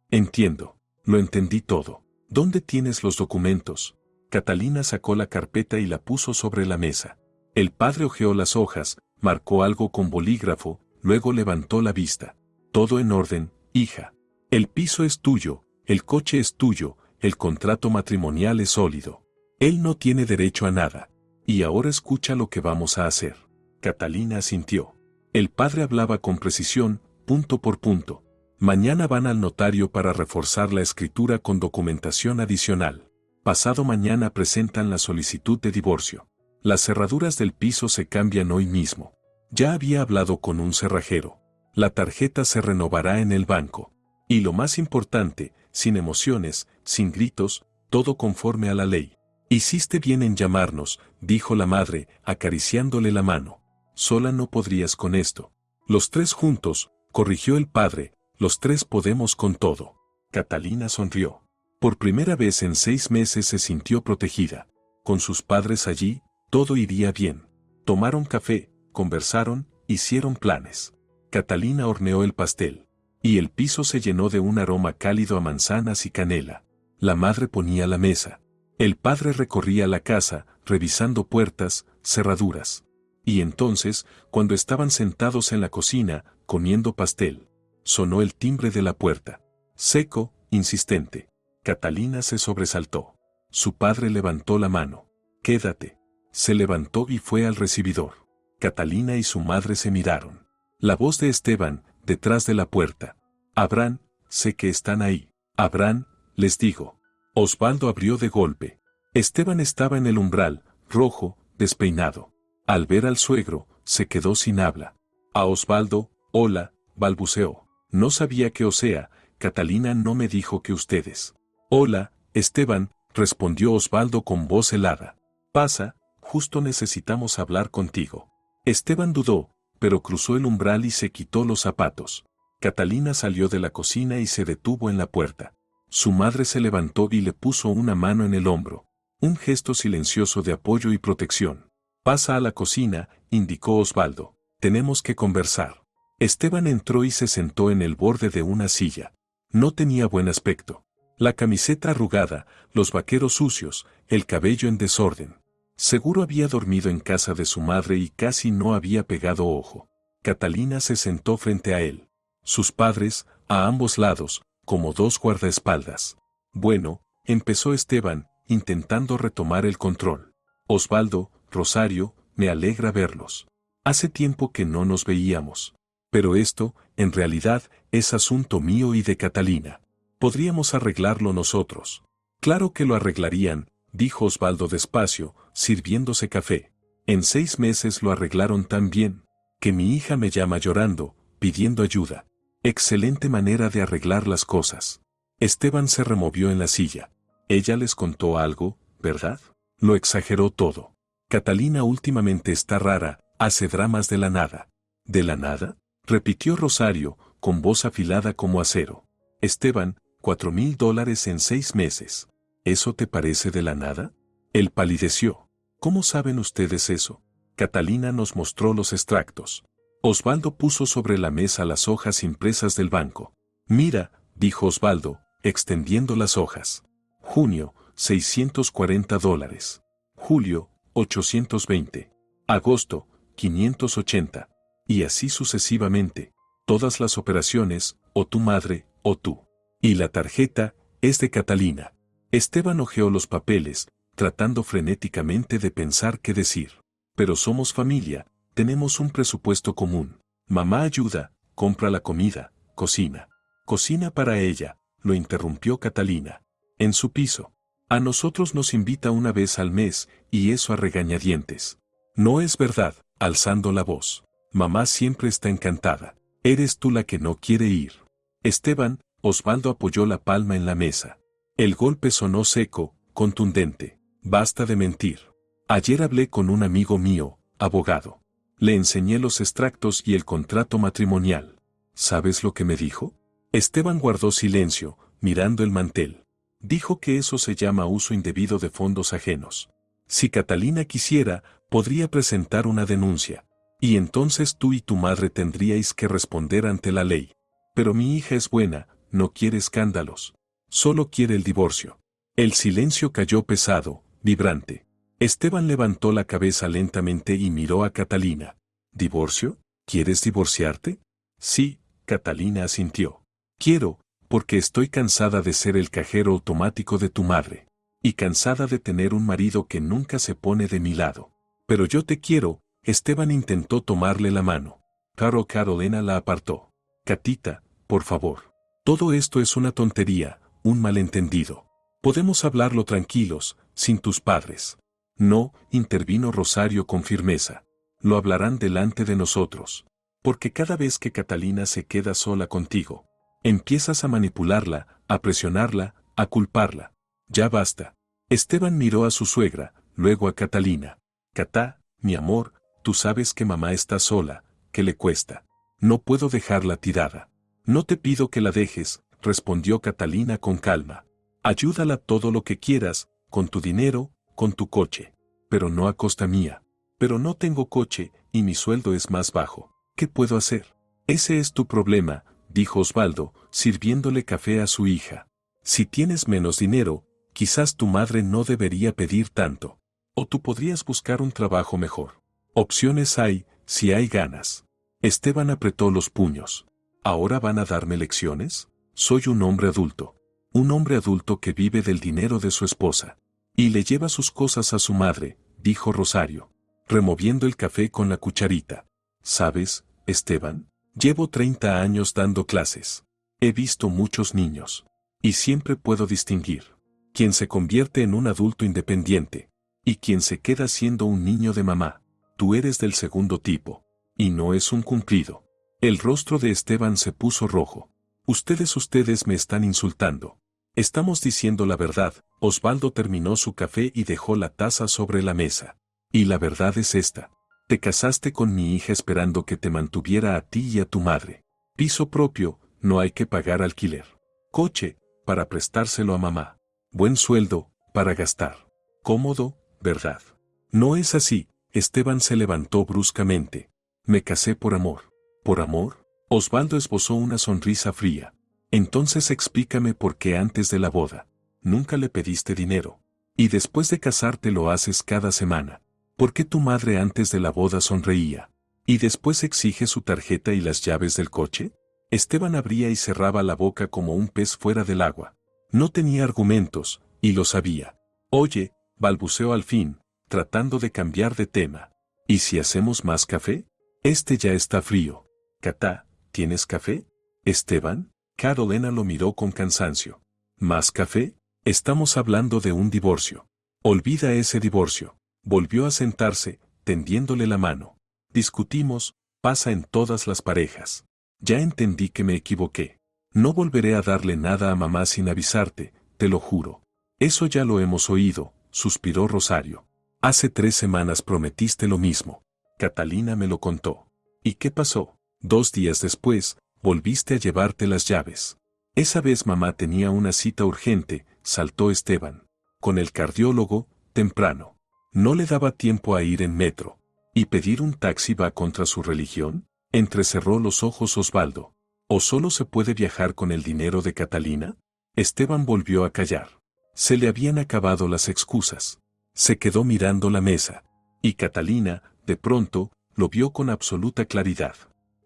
Entiendo. Lo entendí todo. ¿Dónde tienes los documentos? Catalina sacó la carpeta y la puso sobre la mesa. El padre hojeó las hojas, marcó algo con bolígrafo, luego levantó la vista. Todo en orden, hija. El piso es tuyo, el coche es tuyo, el contrato matrimonial es sólido. Él no tiene derecho a nada. Y ahora escucha lo que vamos a hacer. Catalina asintió. El padre hablaba con precisión, punto por punto. Mañana van al notario para reforzar la escritura con documentación adicional. Pasado mañana presentan la solicitud de divorcio. Las cerraduras del piso se cambian hoy mismo. Ya había hablado con un cerrajero. La tarjeta se renovará en el banco. Y lo más importante, sin emociones, sin gritos, todo conforme a la ley. Hiciste bien en llamarnos, dijo la madre, acariciándole la mano. sola no podrías con esto. Los tres juntos, corrigió el padre, los tres podemos con todo. Catalina sonrió. Por primera vez en 6 meses se sintió protegida. Con sus padres allí, todo iría bien. Tomaron café, conversaron, hicieron planes. Catalina horneó el pastel. Y el piso se llenó de un aroma cálido a manzanas y canela. La madre ponía la mesa. El padre recorría la casa, revisando puertas, cerraduras. Y entonces, cuando estaban sentados en la cocina, comiendo pastel, sonó el timbre de la puerta. Seco, insistente. Catalina se sobresaltó. Su padre levantó la mano. Quédate. Se levantó y fue al recibidor. Catalina y su madre se miraron. La voz de Esteban, detrás de la puerta. Abraham, sé que están ahí. Abraham, les digo. Osvaldo abrió de golpe. Esteban estaba en el umbral, rojo, despeinado. Al ver al suegro, se quedó sin habla. A Osvaldo, hola, balbuceó. No sabía que Catalina no me dijo que ustedes. Hola, Esteban, respondió Osvaldo con voz helada. Pasa, justo necesitamos hablar contigo. Esteban dudó, pero cruzó el umbral y se quitó los zapatos. Catalina salió de la cocina y se detuvo en la puerta. Su madre se levantó y le puso una mano en el hombro. Un gesto silencioso de apoyo y protección. Pasa a la cocina, indicó Osvaldo. Tenemos que conversar. Esteban entró y se sentó en el borde de una silla. No tenía buen aspecto. La camiseta arrugada, los vaqueros sucios, el cabello en desorden. Seguro había dormido en casa de su madre y casi no había pegado ojo. Catalina se sentó frente a él. Sus padres, a ambos lados, como dos guardaespaldas. Bueno, empezó Esteban, intentando retomar el control. Osvaldo, Rosario, me alegra verlos. Hace tiempo que no nos veíamos. Pero esto, en realidad, es asunto mío y de Catalina. Podríamos arreglarlo nosotros. Claro que lo arreglarían, dijo Osvaldo despacio, sirviéndose café. En 6 meses lo arreglaron tan bien, que mi hija me llama llorando, pidiendo ayuda. Excelente manera de arreglar las cosas. Esteban se removió en la silla. Ella les contó algo, ¿verdad? Lo exageró todo. Catalina últimamente está rara, hace dramas de la nada. ¿De la nada? Repitió Rosario, con voz afilada como acero. Esteban, $4,000 en 6 meses. ¿Eso te parece de la nada? Él palideció. ¿Cómo saben ustedes eso? Catalina nos mostró los extractos. Osvaldo puso sobre la mesa las hojas impresas del banco. Mira, dijo Osvaldo, extendiendo las hojas. Junio, $640. Julio, 820. Agosto, 580. Y así sucesivamente. Todas las operaciones, o tu madre, o tú. Y la tarjeta, es de Catalina. Esteban hojeó los papeles, tratando frenéticamente de pensar qué decir. Pero somos familia, tenemos un presupuesto común. Mamá ayuda, compra la comida, cocina. Cocina para ella, lo interrumpió Catalina. En su piso. A nosotros nos invita una vez al mes, y eso a regañadientes. No es verdad, alzando la voz. Mamá siempre está encantada. Eres tú la que no quiere ir. Esteban, Osvaldo apoyó la palma en la mesa. El golpe sonó seco, contundente. Basta de mentir. Ayer hablé con un amigo mío, abogado. Le enseñé los extractos y el contrato matrimonial. ¿Sabes lo que me dijo? Esteban guardó silencio, mirando el mantel. Dijo que eso se llama uso indebido de fondos ajenos. Si Catalina quisiera, podría presentar una denuncia. Y entonces tú y tu madre tendríais que responder ante la ley. Pero mi hija es buena, no quiere escándalos. Solo quiere el divorcio. El silencio cayó pesado, vibrante. Esteban levantó la cabeza lentamente y miró a Catalina. ¿Divorcio? ¿Quieres divorciarte? Sí, Catalina asintió. Quiero, porque estoy cansada de ser el cajero automático de tu madre. Y cansada de tener un marido que nunca se pone de mi lado. Pero yo te quiero. Esteban intentó tomarle la mano. Pero Carolina la apartó. Catita, por favor. Todo esto es una tontería, un malentendido. Podemos hablarlo tranquilos, sin tus padres. No, intervino Rosario con firmeza. Lo hablarán delante de nosotros. Porque cada vez que Catalina se queda sola contigo, empiezas a manipularla, a presionarla, a culparla. Ya basta. Esteban miró a su suegra, luego a Catalina. Catá, mi amor, Tú sabes que mamá está sola, que le cuesta. No puedo dejarla tirada. No te pido que la dejes, respondió Catalina con calma. Ayúdala todo lo que quieras, con tu dinero, con tu coche. Pero no a costa mía. Pero no tengo coche, y mi sueldo es más bajo. ¿Qué puedo hacer? Ese es tu problema, dijo Osvaldo, sirviéndole café a su hija. Si tienes menos dinero, quizás tu madre no debería pedir tanto. O tú podrías buscar un trabajo mejor. Opciones hay, si hay ganas. Esteban apretó los puños. ¿Ahora van a darme lecciones? Soy un hombre adulto. Un hombre adulto que vive del dinero de su esposa. Y le lleva sus cosas a su madre, dijo Rosario, removiendo el café con la cucharita. ¿Sabes, Esteban? Llevo 30 años dando clases. He visto muchos niños. Y siempre puedo distinguir quien se convierte en un adulto independiente y quien se queda siendo un niño de mamá. Tú eres del segundo tipo. Y no es un cumplido. El rostro de Esteban se puso rojo. Ustedes me están insultando. Estamos diciendo la verdad. Osvaldo terminó su café y dejó la taza sobre la mesa. Y la verdad es esta. Te casaste con mi hija esperando que te mantuviera a ti y a tu madre. Piso propio, no hay que pagar alquiler. Coche, para prestárselo a mamá. Buen sueldo, para gastar. Cómodo, ¿verdad? No es así. Esteban se levantó bruscamente. Me casé por amor. ¿Por amor? Osvaldo esbozó una sonrisa fría. Entonces explícame por qué antes de la boda nunca le pediste dinero. Y después de casarte lo haces cada semana. ¿Por qué tu madre antes de la boda sonreía? ¿Y después exige su tarjeta y las llaves del coche? Esteban abría y cerraba la boca como un pez fuera del agua. No tenía argumentos, y lo sabía. Oye, balbuceó al fin, tratando de cambiar de tema. ¿Y si hacemos más café? Este ya está frío. Catá, ¿tienes café? Esteban, Carolina lo miró con cansancio. ¿Más café? Estamos hablando de un divorcio. Olvida ese divorcio. Volvió a sentarse, tendiéndole la mano. Discutimos, pasa en todas las parejas. Ya entendí que me equivoqué. No volveré a darle nada a mamá sin avisarte, te lo juro. Eso ya lo hemos oído, suspiró Rosario. Hace 3 semanas prometiste lo mismo. Catalina me lo contó. ¿Y qué pasó? 2 días después, volviste a llevarte las llaves. Esa vez mamá tenía una cita urgente, saltó Esteban. Con el cardiólogo, temprano. ¿No le daba tiempo a ir en metro? ¿Y pedir un taxi va contra su religión? Entrecerró los ojos Osvaldo. ¿O solo se puede viajar con el dinero de Catalina? Esteban volvió a callar. Se le habían acabado las excusas. Se quedó mirando la mesa. Y Catalina, de pronto, lo vio con absoluta claridad.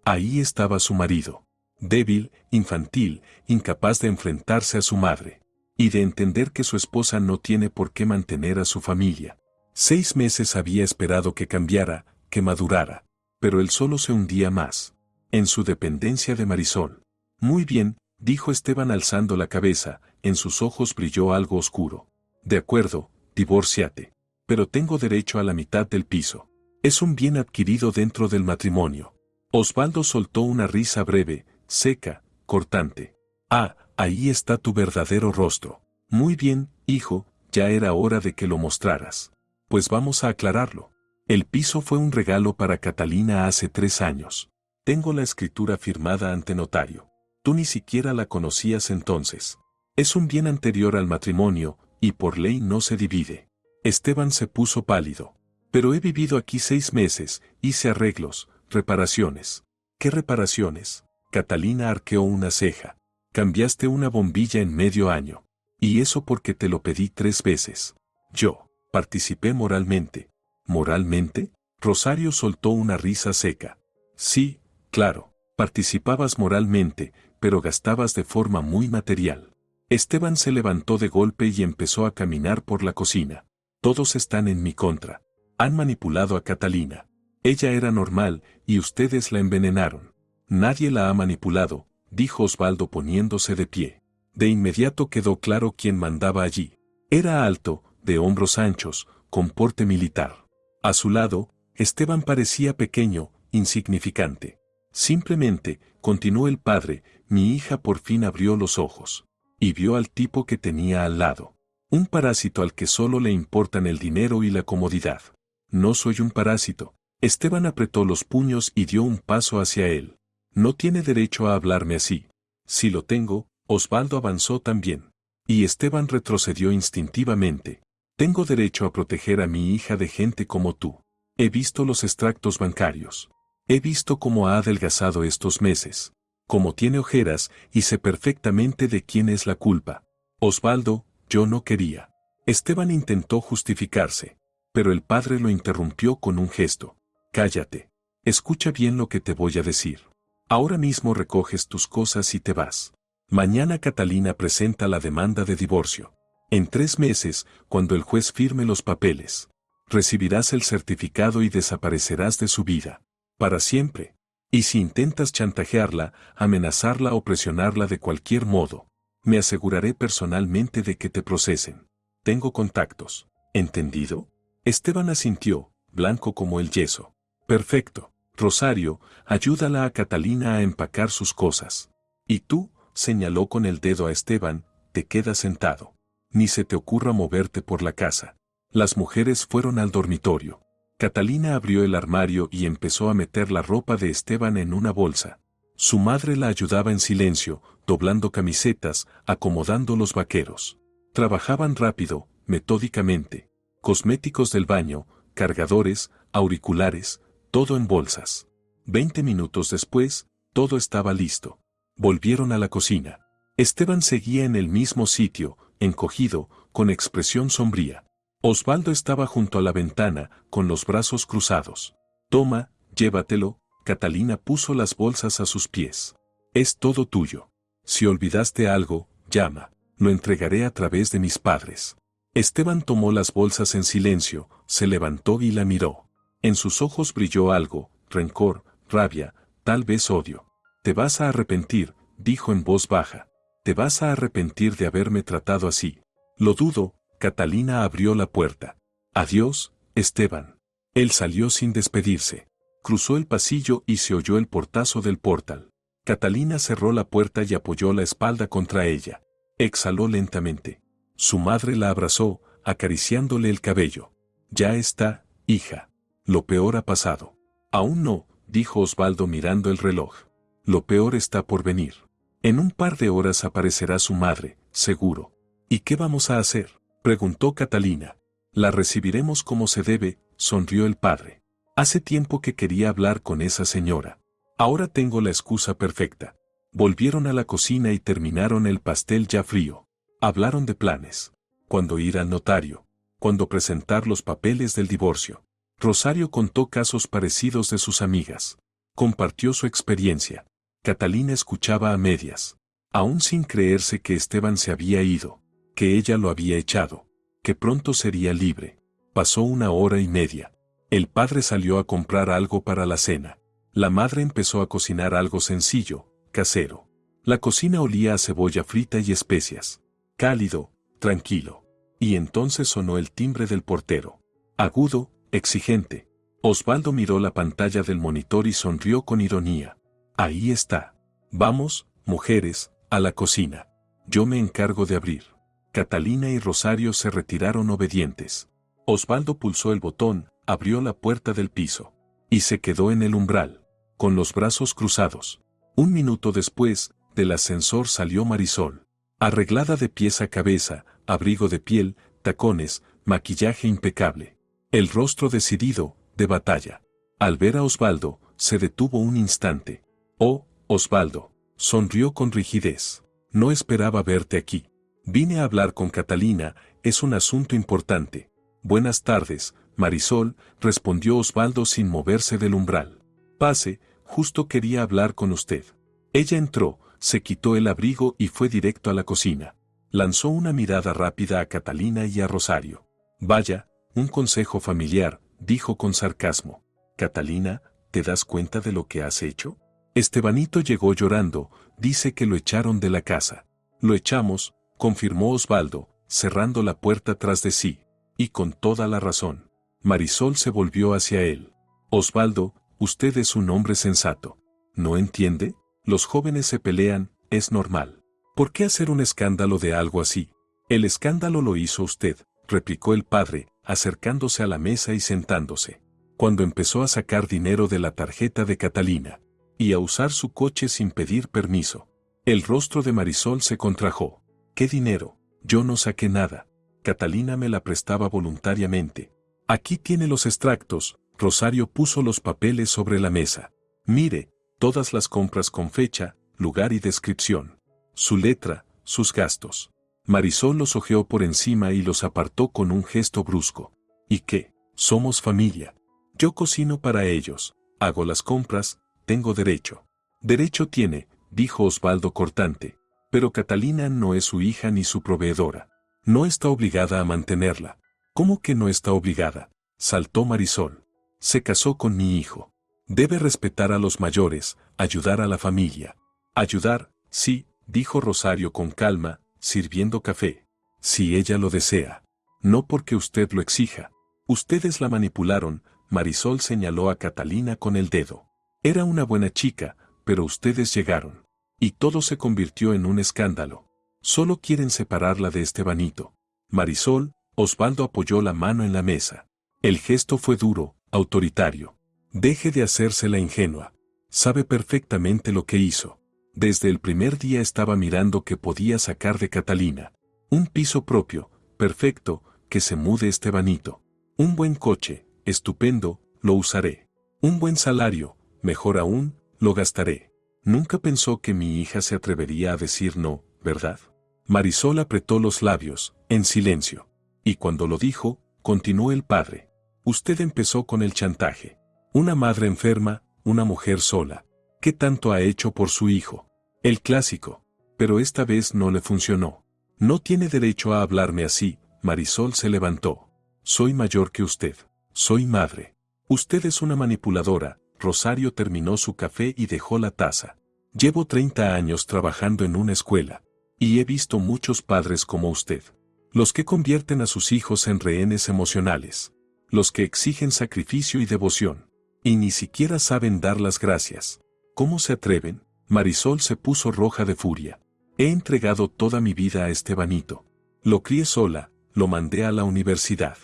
Ahí estaba su marido. Débil, infantil, incapaz de enfrentarse a su madre. Y de entender que su esposa no tiene por qué mantener a su familia. 6 meses había esperado que cambiara, que madurara. Pero él solo se hundía más. En su dependencia de Marisol. Muy bien, dijo Esteban alzando la cabeza, en sus ojos brilló algo oscuro. De acuerdo, divórciate. Pero tengo derecho a la mitad del piso. Es un bien adquirido dentro del matrimonio. Osvaldo soltó una risa breve, seca, cortante. Ah, ahí está tu verdadero rostro. Muy bien, hijo, ya era hora de que lo mostraras. Pues vamos a aclararlo. El piso fue un regalo para Catalina hace 3 años. Tengo la escritura firmada ante notario. Tú ni siquiera la conocías entonces. Es un bien anterior al matrimonio, y por ley no se divide. Esteban se puso pálido. Pero he vivido aquí 6 meses, hice arreglos, reparaciones. ¿Qué reparaciones? Catalina arqueó una ceja. Cambiaste una bombilla en medio año. Y eso porque te lo pedí 3 veces. Yo participé moralmente. ¿Moralmente? Rosario soltó una risa seca. Sí, claro, participabas moralmente, pero gastabas de forma muy material. Esteban se levantó de golpe y empezó a caminar por la cocina. Todos están en mi contra. Han manipulado a Catalina. Ella era normal, y ustedes la envenenaron. Nadie la ha manipulado, dijo Osvaldo poniéndose de pie. De inmediato quedó claro quién mandaba allí. Era alto, de hombros anchos, con porte militar. A su lado, Esteban parecía pequeño, insignificante. Simplemente, continuó el padre, mi hija por fin abrió los ojos. Y vio al tipo que tenía al lado. Un parásito al que solo le importan el dinero y la comodidad. No soy un parásito. Esteban apretó los puños y dio un paso hacia él. No tiene derecho a hablarme así. Si lo tengo, Osvaldo avanzó también. Y Esteban retrocedió instintivamente. Tengo derecho a proteger a mi hija de gente como tú. He visto los extractos bancarios. He visto cómo ha adelgazado estos meses. Cómo tiene ojeras y sé perfectamente de quién es la culpa. Osvaldo, yo no quería. Esteban intentó justificarse, pero el padre lo interrumpió con un gesto. Cállate. Escucha bien lo que te voy a decir. Ahora mismo recoges tus cosas y te vas. Mañana Catalina presenta la demanda de divorcio. En 3 meses, cuando el juez firme los papeles, recibirás el certificado y desaparecerás de su vida. Para siempre. Y si intentas chantajearla, amenazarla o presionarla de cualquier modo, me aseguraré personalmente de que te procesen. Tengo contactos. ¿Entendido? Esteban asintió, blanco como el yeso. Perfecto. Rosario, ayúdala a Catalina a empacar sus cosas. Y tú, señaló con el dedo a Esteban, te quedas sentado. Ni se te ocurra moverte por la casa. Las mujeres fueron al dormitorio. Catalina abrió el armario y empezó a meter la ropa de Esteban en una bolsa. Su madre la ayudaba en silencio, doblando camisetas, acomodando los vaqueros. Trabajaban rápido, metódicamente. Cosméticos del baño, cargadores, auriculares, todo en bolsas. 20 minutos después, todo estaba listo. Volvieron a la cocina. Esteban seguía en el mismo sitio, encogido, con expresión sombría. Osvaldo estaba junto a la ventana, con los brazos cruzados. Toma, llévatelo. Catalina puso las bolsas a sus pies. Es todo tuyo. Si olvidaste algo, llama. Lo entregaré a través de mis padres. Esteban tomó las bolsas en silencio, se levantó y la miró. En sus ojos brilló algo, rencor, rabia, tal vez odio. Te vas a arrepentir, dijo en voz baja. Te vas a arrepentir de haberme tratado así. Lo dudo. Catalina abrió la puerta. Adiós, Esteban. Él salió sin despedirse. Cruzó el pasillo y se oyó el portazo del portal. Catalina cerró la puerta y apoyó la espalda contra ella. Exhaló lentamente. Su madre la abrazó, acariciándole el cabello. Ya está, hija. Lo peor ha pasado. Aún no, dijo Osvaldo mirando el reloj. Lo peor está por venir. En un par de horas aparecerá su madre, seguro. ¿Y qué vamos a hacer?, preguntó Catalina. La recibiremos como se debe, sonrió el padre. Hace tiempo que quería hablar con esa señora. Ahora tengo la excusa perfecta. Volvieron a la cocina y terminaron el pastel ya frío. Hablaron de planes. Cuándo ir al notario. Cuándo presentar los papeles del divorcio. Rosario contó casos parecidos de sus amigas. Compartió su experiencia. Catalina escuchaba a medias. Aún sin creerse que Esteban se había ido. Que ella lo había echado. Que pronto sería libre. Pasó 1 hora y media. El padre salió a comprar algo para la cena. La madre empezó a cocinar algo sencillo, casero. La cocina olía a cebolla frita y especias. Cálido, tranquilo. Y entonces sonó el timbre del portero. Agudo, exigente. Osvaldo miró la pantalla del monitor y sonrió con ironía. Ahí está. Vamos, mujeres, a la cocina. Yo me encargo de abrir. Catalina y Rosario se retiraron obedientes. Osvaldo pulsó el botón, abrió la puerta del piso. Y se quedó en el umbral, con los brazos cruzados. 1 minuto después, del ascensor salió Marisol. Arreglada de pies a cabeza, abrigo de piel, tacones, maquillaje impecable. El rostro decidido, de batalla. Al ver a Osvaldo, se detuvo un instante. Oh, Osvaldo, sonrió con rigidez. No esperaba verte aquí. Vine a hablar con Catalina, es un asunto importante. Buenas tardes, Marisol, respondió Osvaldo sin moverse del umbral. Pase, justo quería hablar con usted. Ella entró, se quitó el abrigo y fue directo a la cocina. Lanzó una mirada rápida a Catalina y a Rosario. Vaya, un consejo familiar, dijo con sarcasmo. Catalina, ¿te das cuenta de lo que has hecho? Estebanito llegó llorando, dice que lo echaron de la casa. Lo echamos, confirmó Osvaldo, cerrando la puerta tras de sí. Y con toda la razón. Marisol se volvió hacia él. Osvaldo, usted es un hombre sensato. ¿No entiende? Los jóvenes se pelean, es normal. ¿Por qué hacer un escándalo de algo así? El escándalo lo hizo usted, replicó el padre, acercándose a la mesa y sentándose. cuando empezó a sacar dinero de la tarjeta de Catalina y a usar su coche sin pedir permiso. El rostro de Marisol se contrajo. ¿Qué dinero? Yo no saqué nada. Catalina me la prestaba voluntariamente. Aquí tiene los extractos. Rosario puso los papeles sobre la mesa. Mire, todas las compras con fecha, lugar y descripción. Su letra, sus gastos. Marisol los hojeó por encima y los apartó con un gesto brusco. ¿Y qué? Somos familia. Yo cocino para ellos, hago las compras, tengo derecho. Derecho tiene, dijo Osvaldo cortante. Pero Catalina no es su hija ni su proveedora. No está obligada a mantenerla. ¿Cómo que no está obligada? Saltó Marisol. Se casó con mi hijo. Debe respetar a los mayores, ayudar a la familia. Ayudar, sí, dijo Rosario con calma, sirviendo café. Si ella lo desea. No porque usted lo exija. Ustedes la manipularon, Marisol señaló a Catalina con el dedo. Era una buena chica, pero ustedes llegaron. Y todo se convirtió en un escándalo. Solo quieren separarla de Estebanito. Marisol, Osvaldo apoyó la mano en la mesa. El gesto fue duro, autoritario. Deje de hacerse la ingenua. Sabe perfectamente lo que hizo. Desde el primer día estaba mirando que podía sacar de Catalina. Un piso propio, perfecto, que se mude Estebanito. Un buen coche, estupendo, lo usaré. Un buen salario, mejor aún, lo gastaré. Nunca pensó que mi hija se atrevería a decir no, ¿verdad? Marisol apretó los labios, en silencio. Y cuando lo dijo, continuó el padre. Usted empezó con el chantaje. Una madre enferma, una mujer sola. ¿Qué tanto ha hecho por su hijo? El clásico. Pero esta vez no le funcionó. No tiene derecho a hablarme así. Marisol se levantó. Soy mayor que usted. Soy madre. Usted es una manipuladora. Rosario terminó su café y dejó la taza. Llevo 30 años trabajando en una escuela. Y he visto muchos padres como usted. Los que convierten a sus hijos en rehenes emocionales. Los que exigen sacrificio y devoción. Y ni siquiera saben dar las gracias. ¿Cómo se atreven? Marisol se puso roja de furia. He entregado toda mi vida a Estebanito. Lo crié sola, lo mandé a la universidad.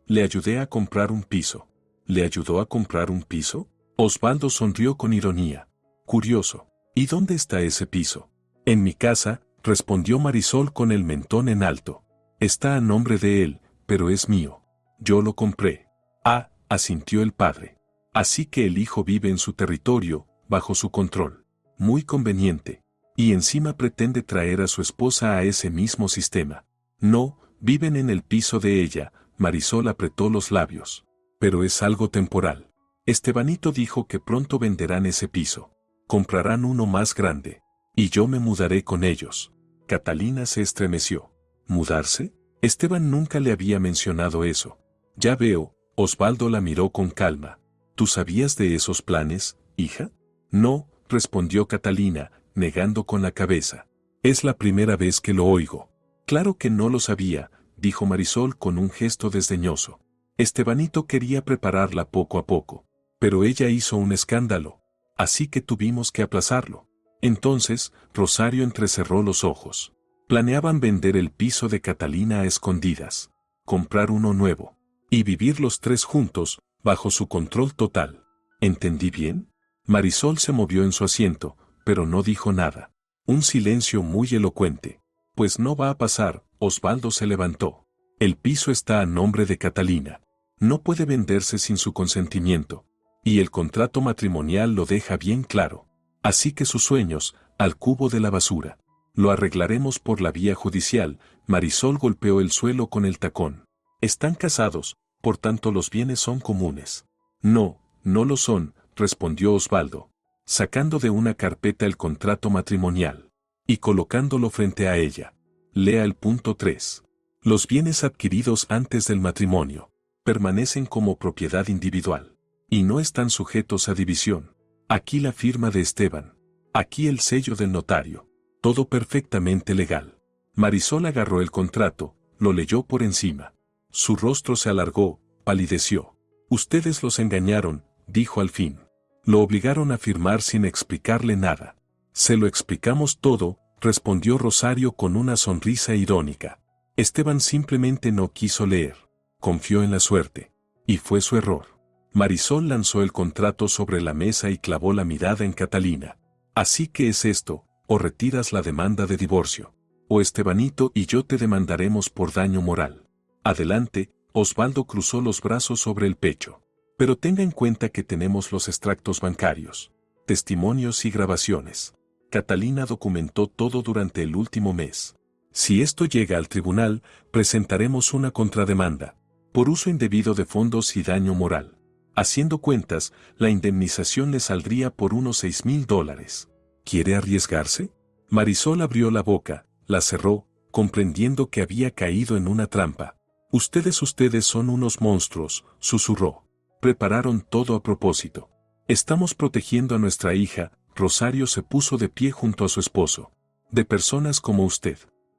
Le ayudé a comprar un piso. ¿Le ayudó a comprar un piso? Osvaldo sonrió con ironía. Curioso. ¿Y dónde está ese piso? En mi casa, respondió Marisol con el mentón en alto. Está a nombre de él, pero es mío. Yo lo compré. Ah, asintió el padre. Así que el hijo vive en su territorio, bajo su control. Muy conveniente. Y encima pretende traer a su esposa a ese mismo sistema. No, viven en el piso de ella. Marisol apretó los labios. Pero es algo temporal. Estebanito dijo que pronto venderán ese piso. Comprarán uno más grande. Y yo me mudaré con ellos. Catalina se estremeció. ¿Mudarse? Esteban nunca le había mencionado eso. Ya veo, Osvaldo la miró con calma. ¿Tú sabías de esos planes, hija? No, respondió Catalina, negando con la cabeza. Es la primera vez que lo oigo. Claro que no lo sabía, dijo Marisol con un gesto desdeñoso. Estebanito quería prepararla poco a poco. Pero ella hizo un escándalo. Así que tuvimos que aplazarlo. Entonces, Rosario entrecerró los ojos. Planeaban vender el piso de Catalina a escondidas. Comprar uno nuevo. Y vivir los tres juntos, bajo su control total. ¿Entendí bien? Marisol se movió en su asiento, pero no dijo nada. Un silencio muy elocuente. Pues no va a pasar, Osvaldo se levantó. El piso está a nombre de Catalina. No puede venderse sin su consentimiento. Y el contrato matrimonial lo deja bien claro. Así que sus sueños, al cubo de la basura. Lo arreglaremos por la vía judicial. Marisol golpeó el suelo con el tacón. Están casados, por tanto los bienes son comunes. No, no lo son, respondió Osvaldo, sacando de una carpeta el contrato matrimonial y colocándolo frente a ella. Lea el punto 3. Los bienes adquiridos antes del matrimonio permanecen como propiedad individual y no están sujetos a división. Aquí la firma de Esteban. Aquí el sello del notario. Todo perfectamente legal. Marisol agarró el contrato, lo leyó por encima. Su rostro se alargó, palideció. Ustedes los engañaron, dijo al fin. Lo obligaron a firmar sin explicarle nada. Se lo explicamos todo, respondió Rosario con una sonrisa irónica. Esteban simplemente no quiso leer. Confió en la suerte. Y fue su error. Marisol lanzó el contrato sobre la mesa y clavó la mirada en Catalina. Así que es esto, o retiras la demanda de divorcio, o Estebanito y yo te demandaremos por daño moral. Adelante, Osvaldo cruzó los brazos sobre el pecho. Pero tenga en cuenta que tenemos los extractos bancarios, testimonios y grabaciones. Catalina documentó todo durante el último mes. Si esto llega al tribunal, presentaremos una contrademanda, por uso indebido de fondos y daño moral. Haciendo cuentas, la indemnización le saldría por unos $6,000. ¿Quiere arriesgarse? Marisol abrió la boca, la cerró, comprendiendo que había caído en una trampa. Ustedes son unos monstruos, susurró. Prepararon todo a propósito. Estamos protegiendo a nuestra hija. Rosario se puso de pie junto a su esposo. De personas como usted,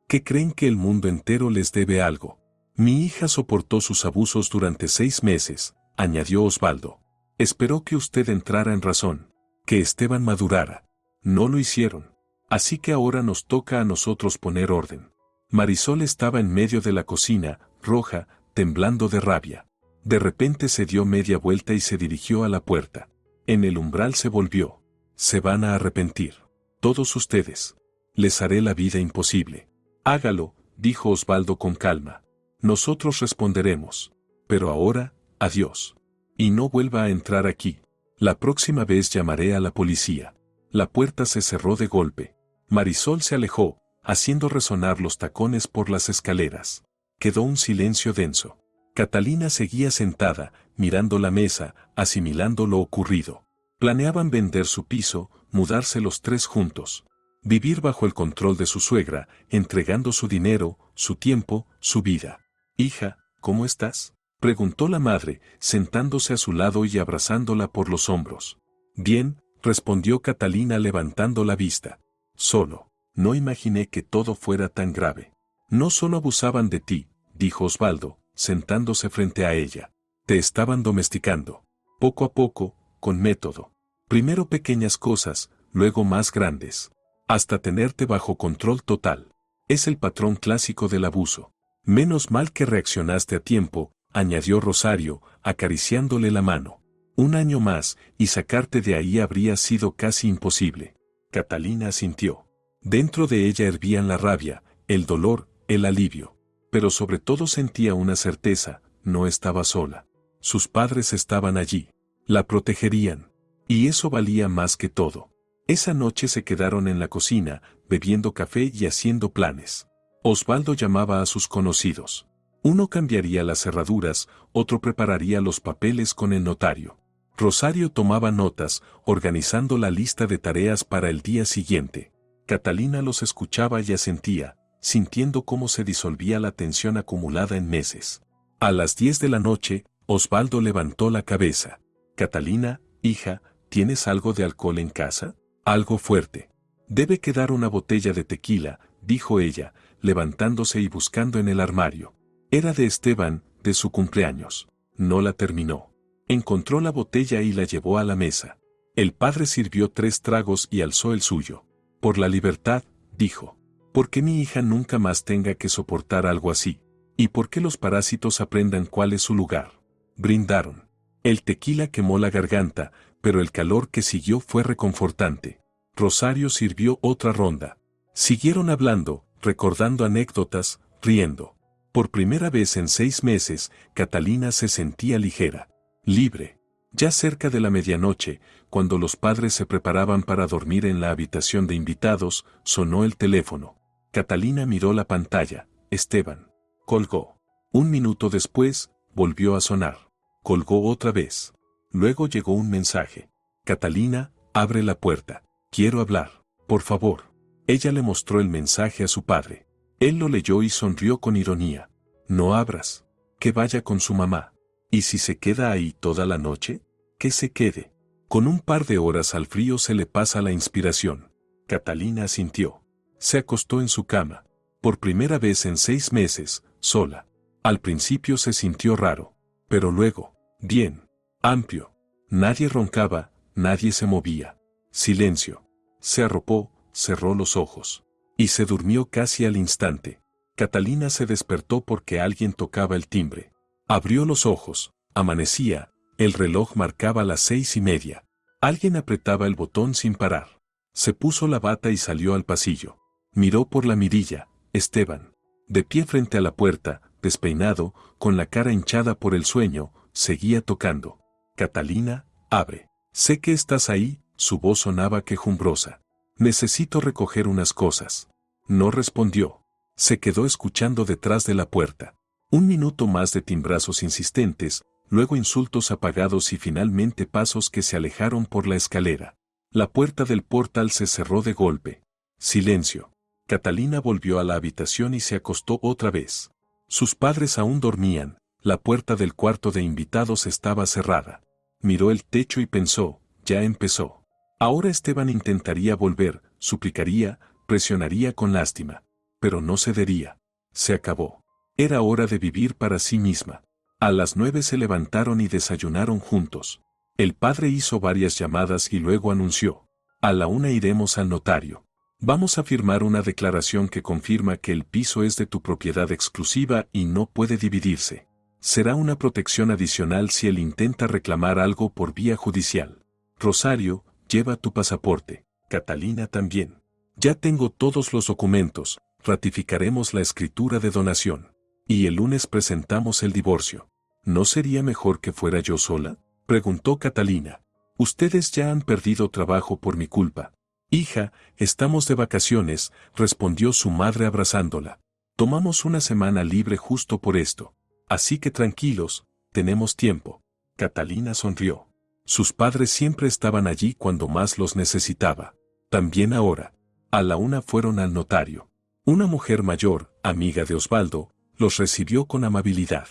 que creen que el mundo entero les debe algo. Mi hija soportó sus abusos durante 6 meses, añadió Osvaldo. Esperó que usted entrara en razón, que Esteban madurara. No lo hicieron. Así que ahora nos toca a nosotros poner orden. Marisol estaba en medio de la cocina, roja, temblando de rabia. De repente se dio media vuelta y se dirigió a la puerta. En el umbral se volvió. Se van a arrepentir. Todos ustedes. Les haré la vida imposible. Hágalo, dijo Osvaldo con calma. Nosotros responderemos. Pero ahora, adiós. Y no vuelva a entrar aquí. La próxima vez llamaré a la policía. La puerta se cerró de golpe. Marisol se alejó, haciendo resonar los tacones por las escaleras. Quedó un silencio denso. Catalina seguía sentada, mirando la mesa, asimilando lo ocurrido. Planeaban vender su piso, mudarse los 3 juntos. Vivir bajo el control de su suegra, entregando su dinero, su tiempo, su vida. Hija, ¿cómo estás?, preguntó la madre, sentándose a su lado y abrazándola por los hombros. Bien, respondió Catalina levantando la vista. Solo, no imaginé que todo fuera tan grave. No solo abusaban de ti, dijo Osvaldo, sentándose frente a ella. Te estaban domesticando. Poco a poco, con método. Primero pequeñas cosas, luego más grandes. Hasta tenerte bajo control total. Es el patrón clásico del abuso. Menos mal que reaccionaste a tiempo, añadió Rosario, acariciándole la mano. 1 año más, y sacarte de ahí habría sido casi imposible. Catalina asintió. Dentro de ella hervían la rabia, el dolor, el alivio. Pero sobre todo sentía una certeza, no estaba sola. Sus padres estaban allí. La protegerían. Y eso valía más que todo. Esa noche se quedaron en la cocina, bebiendo café y haciendo planes. Osvaldo llamaba a sus conocidos. Uno cambiaría las cerraduras, otro prepararía los papeles con el notario. Rosario tomaba notas, organizando la lista de tareas para el día siguiente. Catalina los escuchaba y asentía, sintiendo cómo se disolvía la tensión acumulada en meses. A las 10 de la noche, Osvaldo levantó la cabeza. Catalina, hija, ¿tienes algo de alcohol en casa? Algo fuerte. Debe quedar una botella de tequila, dijo ella, levantándose y buscando en el armario. Era de Esteban, de su cumpleaños. No la terminó. Encontró la botella y la llevó a la mesa. El padre sirvió 3 tragos y alzó el suyo. Por la libertad, dijo. ¿Por qué mi hija nunca más tenga que soportar algo así? ¿Y por qué los parásitos aprendan cuál es su lugar? Brindaron. El tequila quemó la garganta, pero el calor que siguió fue reconfortante. Rosario sirvió otra ronda. Siguieron hablando, recordando anécdotas, riendo. Por primera vez en 6 meses, Catalina se sentía ligera, libre. Ya cerca de la medianoche, cuando los padres se preparaban para dormir en la habitación de invitados, sonó el teléfono. Catalina miró la pantalla. Esteban. Colgó. 1 minuto después, volvió a sonar. Colgó otra vez. Luego llegó un mensaje. Catalina, abre la puerta. Quiero hablar. Por favor. Ella le mostró el mensaje a su padre. Él lo leyó y sonrió con ironía. No abras. Que vaya con su mamá. ¿Y si se queda ahí toda la noche? Que se quede. Con un par de horas al frío se le pasa la inspiración. Catalina asintió. Se acostó en su cama. Por primera vez en 6 meses, sola. Al principio se sintió raro. Pero luego, bien. Amplio. Nadie roncaba, nadie se movía. Silencio. Se arropó, cerró los ojos. Y se durmió casi al instante. Catalina se despertó porque alguien tocaba el timbre. Abrió los ojos, amanecía, El reloj marcaba las 6:30. Alguien apretaba el botón sin parar. Se puso la bata y salió al pasillo. Miró por la mirilla. Esteban, de pie frente a la puerta, despeinado, con la cara hinchada por el sueño, seguía tocando. Catalina, abre. Sé que estás ahí, su voz sonaba quejumbrosa. Necesito recoger unas cosas. No respondió. Se quedó escuchando detrás de la puerta. Un minuto más de timbrazos insistentes, luego insultos apagados y finalmente pasos que se alejaron por la escalera. La puerta del portal se cerró de golpe. Silencio. Catalina volvió a la habitación y se acostó otra vez. Sus padres aún dormían, la puerta del cuarto de invitados estaba cerrada. Miró el techo y pensó, ya empezó. Ahora Esteban intentaría volver, suplicaría, presionaría con lástima. Pero no cedería. Se acabó. Era hora de vivir para sí misma. A las 9 se levantaron y desayunaron juntos. El padre hizo varias llamadas y luego anunció. A la 1 iremos al notario. Vamos a firmar una declaración que confirma que el piso es de tu propiedad exclusiva y no puede dividirse. Será una protección adicional si él intenta reclamar algo por vía judicial. Rosario, lleva tu pasaporte. Catalina también. Ya tengo todos los documentos, ratificaremos la escritura de donación. Y el lunes presentamos el divorcio. ¿No sería mejor que fuera yo sola?, preguntó Catalina. Ustedes ya han perdido trabajo por mi culpa. Hija, estamos de vacaciones, respondió su madre abrazándola. Tomamos una semana libre justo por esto. Así que tranquilos, tenemos tiempo. Catalina sonrió. Sus padres siempre estaban allí cuando más los necesitaba. También ahora. A la 1 fueron al notario. Una mujer mayor, amiga de Osvaldo, los recibió con amabilidad.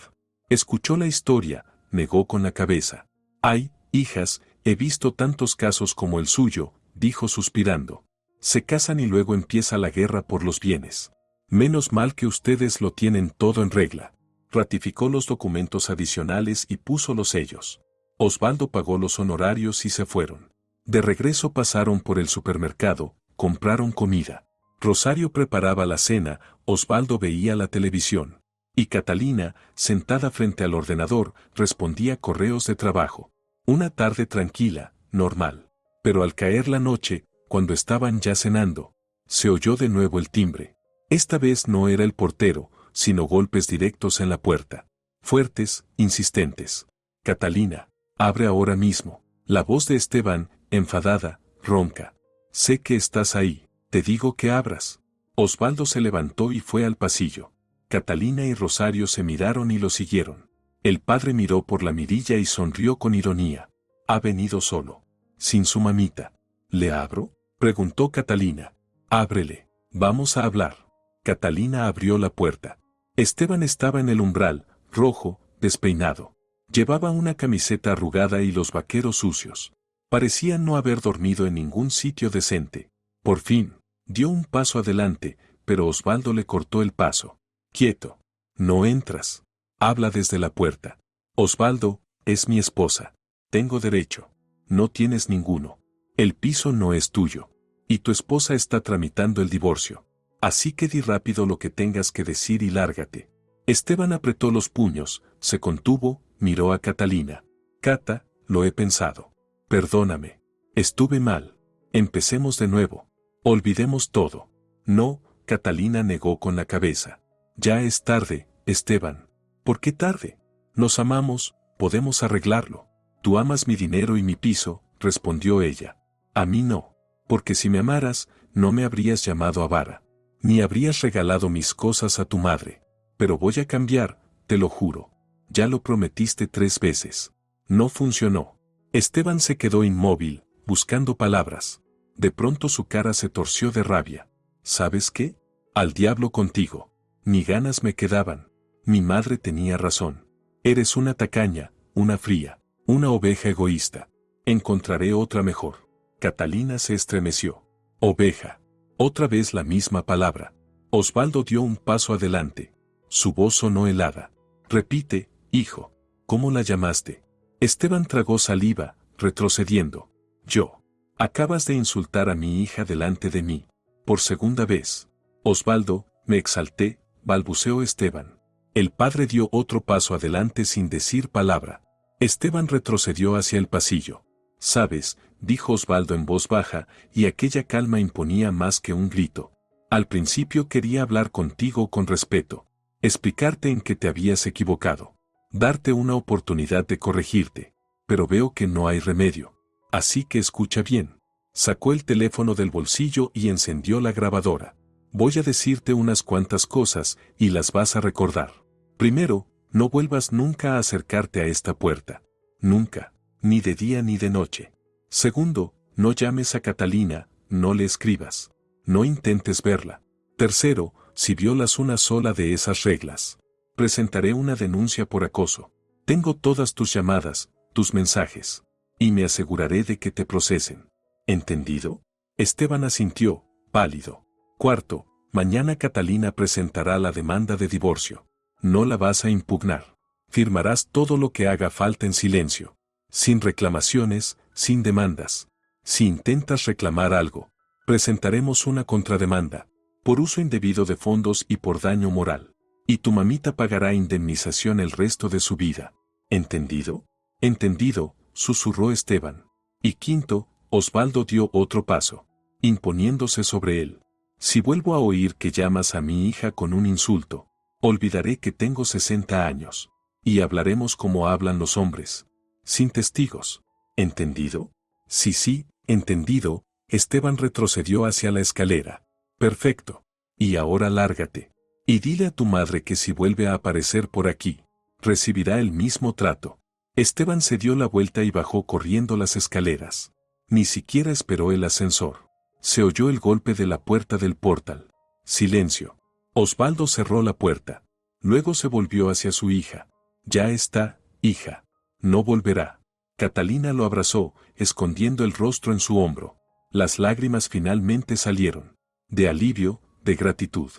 Escuchó la historia, negó con la cabeza. Ay, hijas, he visto tantos casos como el suyo, dijo suspirando. Se casan y luego empieza la guerra por los bienes. Menos mal que ustedes lo tienen todo en regla. Ratificó los documentos adicionales y puso los sellos. Osvaldo pagó los honorarios y se fueron. De regreso pasaron por el supermercado, compraron comida. Rosario preparaba la cena, Osvaldo veía la televisión. Y Catalina, sentada frente al ordenador, respondía correos de trabajo. Una tarde tranquila, normal. Pero al caer la noche, cuando estaban ya cenando, se oyó de nuevo el timbre. Esta vez no era el portero, sino golpes directos en la puerta. Fuertes, insistentes. Catalina, abre ahora mismo. La voz de Esteban, enfadada, ronca. Sé que estás ahí, te digo que abras. Osvaldo se levantó y fue al pasillo. Catalina y Rosario se miraron y lo siguieron. El padre miró por la mirilla y sonrió con ironía. Ha venido solo. Sin su mamita. ¿Le abro?, preguntó Catalina. Ábrele. Vamos a hablar. Catalina abrió la puerta. Esteban estaba en el umbral, rojo, despeinado. Llevaba una camiseta arrugada y los vaqueros sucios. Parecía no haber dormido en ningún sitio decente. Por fin, dio un paso adelante, pero Osvaldo le cortó el paso. Quieto. No entras. Habla desde la puerta. Osvaldo, es mi esposa. Tengo derecho. No tienes ninguno. El piso no es tuyo. Y tu esposa está tramitando el divorcio. Así que di rápido lo que tengas que decir y lárgate. Esteban apretó los puños, se contuvo, miró a Catalina. Cata, lo he pensado. Perdóname. Estuve mal. Empecemos de nuevo. Olvidemos todo. No, Catalina negó con la cabeza. Ya es tarde, Esteban. ¿Por qué tarde? Nos amamos, podemos arreglarlo. Tú amas mi dinero y mi piso, respondió ella. A mí no. Porque si me amaras, no me habrías llamado avara. Ni habrías regalado mis cosas a tu madre. Pero voy a cambiar, te lo juro. Ya lo prometiste 3 veces. No funcionó. Esteban se quedó inmóvil, buscando palabras. De pronto su cara se torció de rabia. ¿Sabes qué? Al diablo contigo. Ni ganas me quedaban. Mi madre tenía razón. Eres una tacaña, una fría, una oveja egoísta. Encontraré otra mejor. Catalina se estremeció. Oveja. Otra vez la misma palabra. Osvaldo dio un paso adelante. Su voz sonó helada. Repite, hijo. ¿Cómo la llamaste? Esteban tragó saliva, retrocediendo. Yo. Acabas de insultar a mi hija delante de mí. Por segunda vez. Osvaldo, me exalté, balbuceó Esteban. El padre dio otro paso adelante sin decir palabra. Esteban retrocedió hacia el pasillo. «Sabes», dijo Osvaldo en voz baja, y aquella calma imponía más que un grito. «Al principio quería hablar contigo con respeto, explicarte en que te habías equivocado, darte una oportunidad de corregirte, pero veo que no hay remedio. Así que escucha bien». Sacó el teléfono del bolsillo y encendió la grabadora. «Voy a decirte unas cuantas cosas y las vas a recordar. Primero, no vuelvas nunca a acercarte a esta puerta. Nunca, ni de día ni de noche. Segundo, no llames a Catalina, no le escribas. No intentes verla. Tercero, si violas una sola de esas reglas, presentaré una denuncia por acoso. Tengo todas tus llamadas, tus mensajes, y me aseguraré de que te procesen. ¿Entendido?». Esteban asintió, pálido. Cuarto, mañana Catalina presentará la demanda de divorcio. No la vas a impugnar. Firmarás todo lo que haga falta en silencio. Sin reclamaciones, sin demandas. Si intentas reclamar algo, presentaremos una contrademanda, por uso indebido de fondos y por daño moral. Y tu mamita pagará indemnización el resto de su vida. ¿Entendido? Entendido, susurró Esteban. Y quinto, Osvaldo dio otro paso, imponiéndose sobre él. Si vuelvo a oír que llamas a mi hija con un insulto, olvidaré que tengo 60 años. Y hablaremos como hablan los hombres, sin testigos. ¿Entendido? Sí, entendido. Esteban retrocedió hacia la escalera. Perfecto. Y ahora lárgate. Y dile a tu madre que si vuelve a aparecer por aquí, recibirá el mismo trato. Esteban se dio la vuelta y bajó corriendo las escaleras. Ni siquiera esperó el ascensor. Se oyó el golpe de la puerta del portal. Silencio. Osvaldo cerró la puerta. Luego se volvió hacia su hija. «Ya está, hija. No volverá». Catalina lo abrazó, escondiendo el rostro en su hombro. Las lágrimas finalmente salieron. De alivio, de gratitud.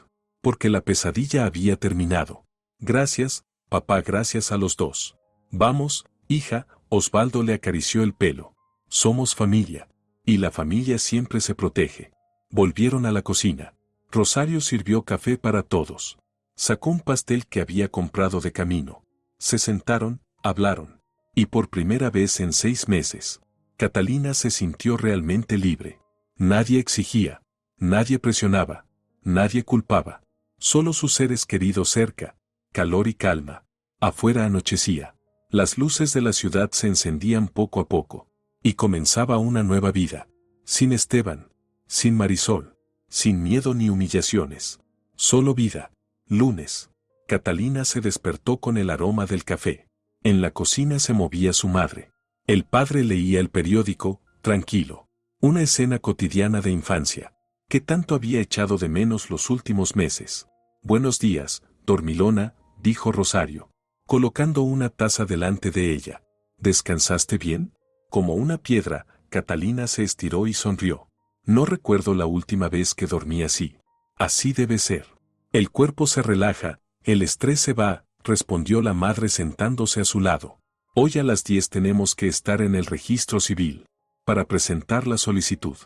Porque la pesadilla había terminado. «Gracias, papá, gracias a los dos». «Vamos, hija», Osvaldo le acarició el pelo. «Somos familia. Y la familia siempre se protege». Volvieron a la cocina. Rosario sirvió café para todos. Sacó un pastel que había comprado de camino. Se sentaron, hablaron. Y por primera vez en 6 meses, Catalina se sintió realmente libre. Nadie exigía, nadie presionaba, nadie culpaba. Solo sus seres queridos cerca, calor y calma. Afuera anochecía. Las luces de la ciudad se encendían poco a poco. Y comenzaba una nueva vida. Sin Esteban, sin Marisol, sin miedo ni humillaciones. Solo vida. Lunes. Catalina se despertó con el aroma del café. En la cocina se movía su madre. El padre leía el periódico, tranquilo. Una escena cotidiana de infancia, que tanto había echado de menos los últimos meses. «Buenos días, dormilona», dijo Rosario, colocando una taza delante de ella. «¿Descansaste bien?». Como una piedra, Catalina se estiró y sonrió. «No recuerdo la última vez que dormí así. Así debe ser. El cuerpo se relaja, el estrés se va», respondió la madre sentándose a su lado. «Hoy a las 10 tenemos que estar en el registro civil, para presentar la solicitud».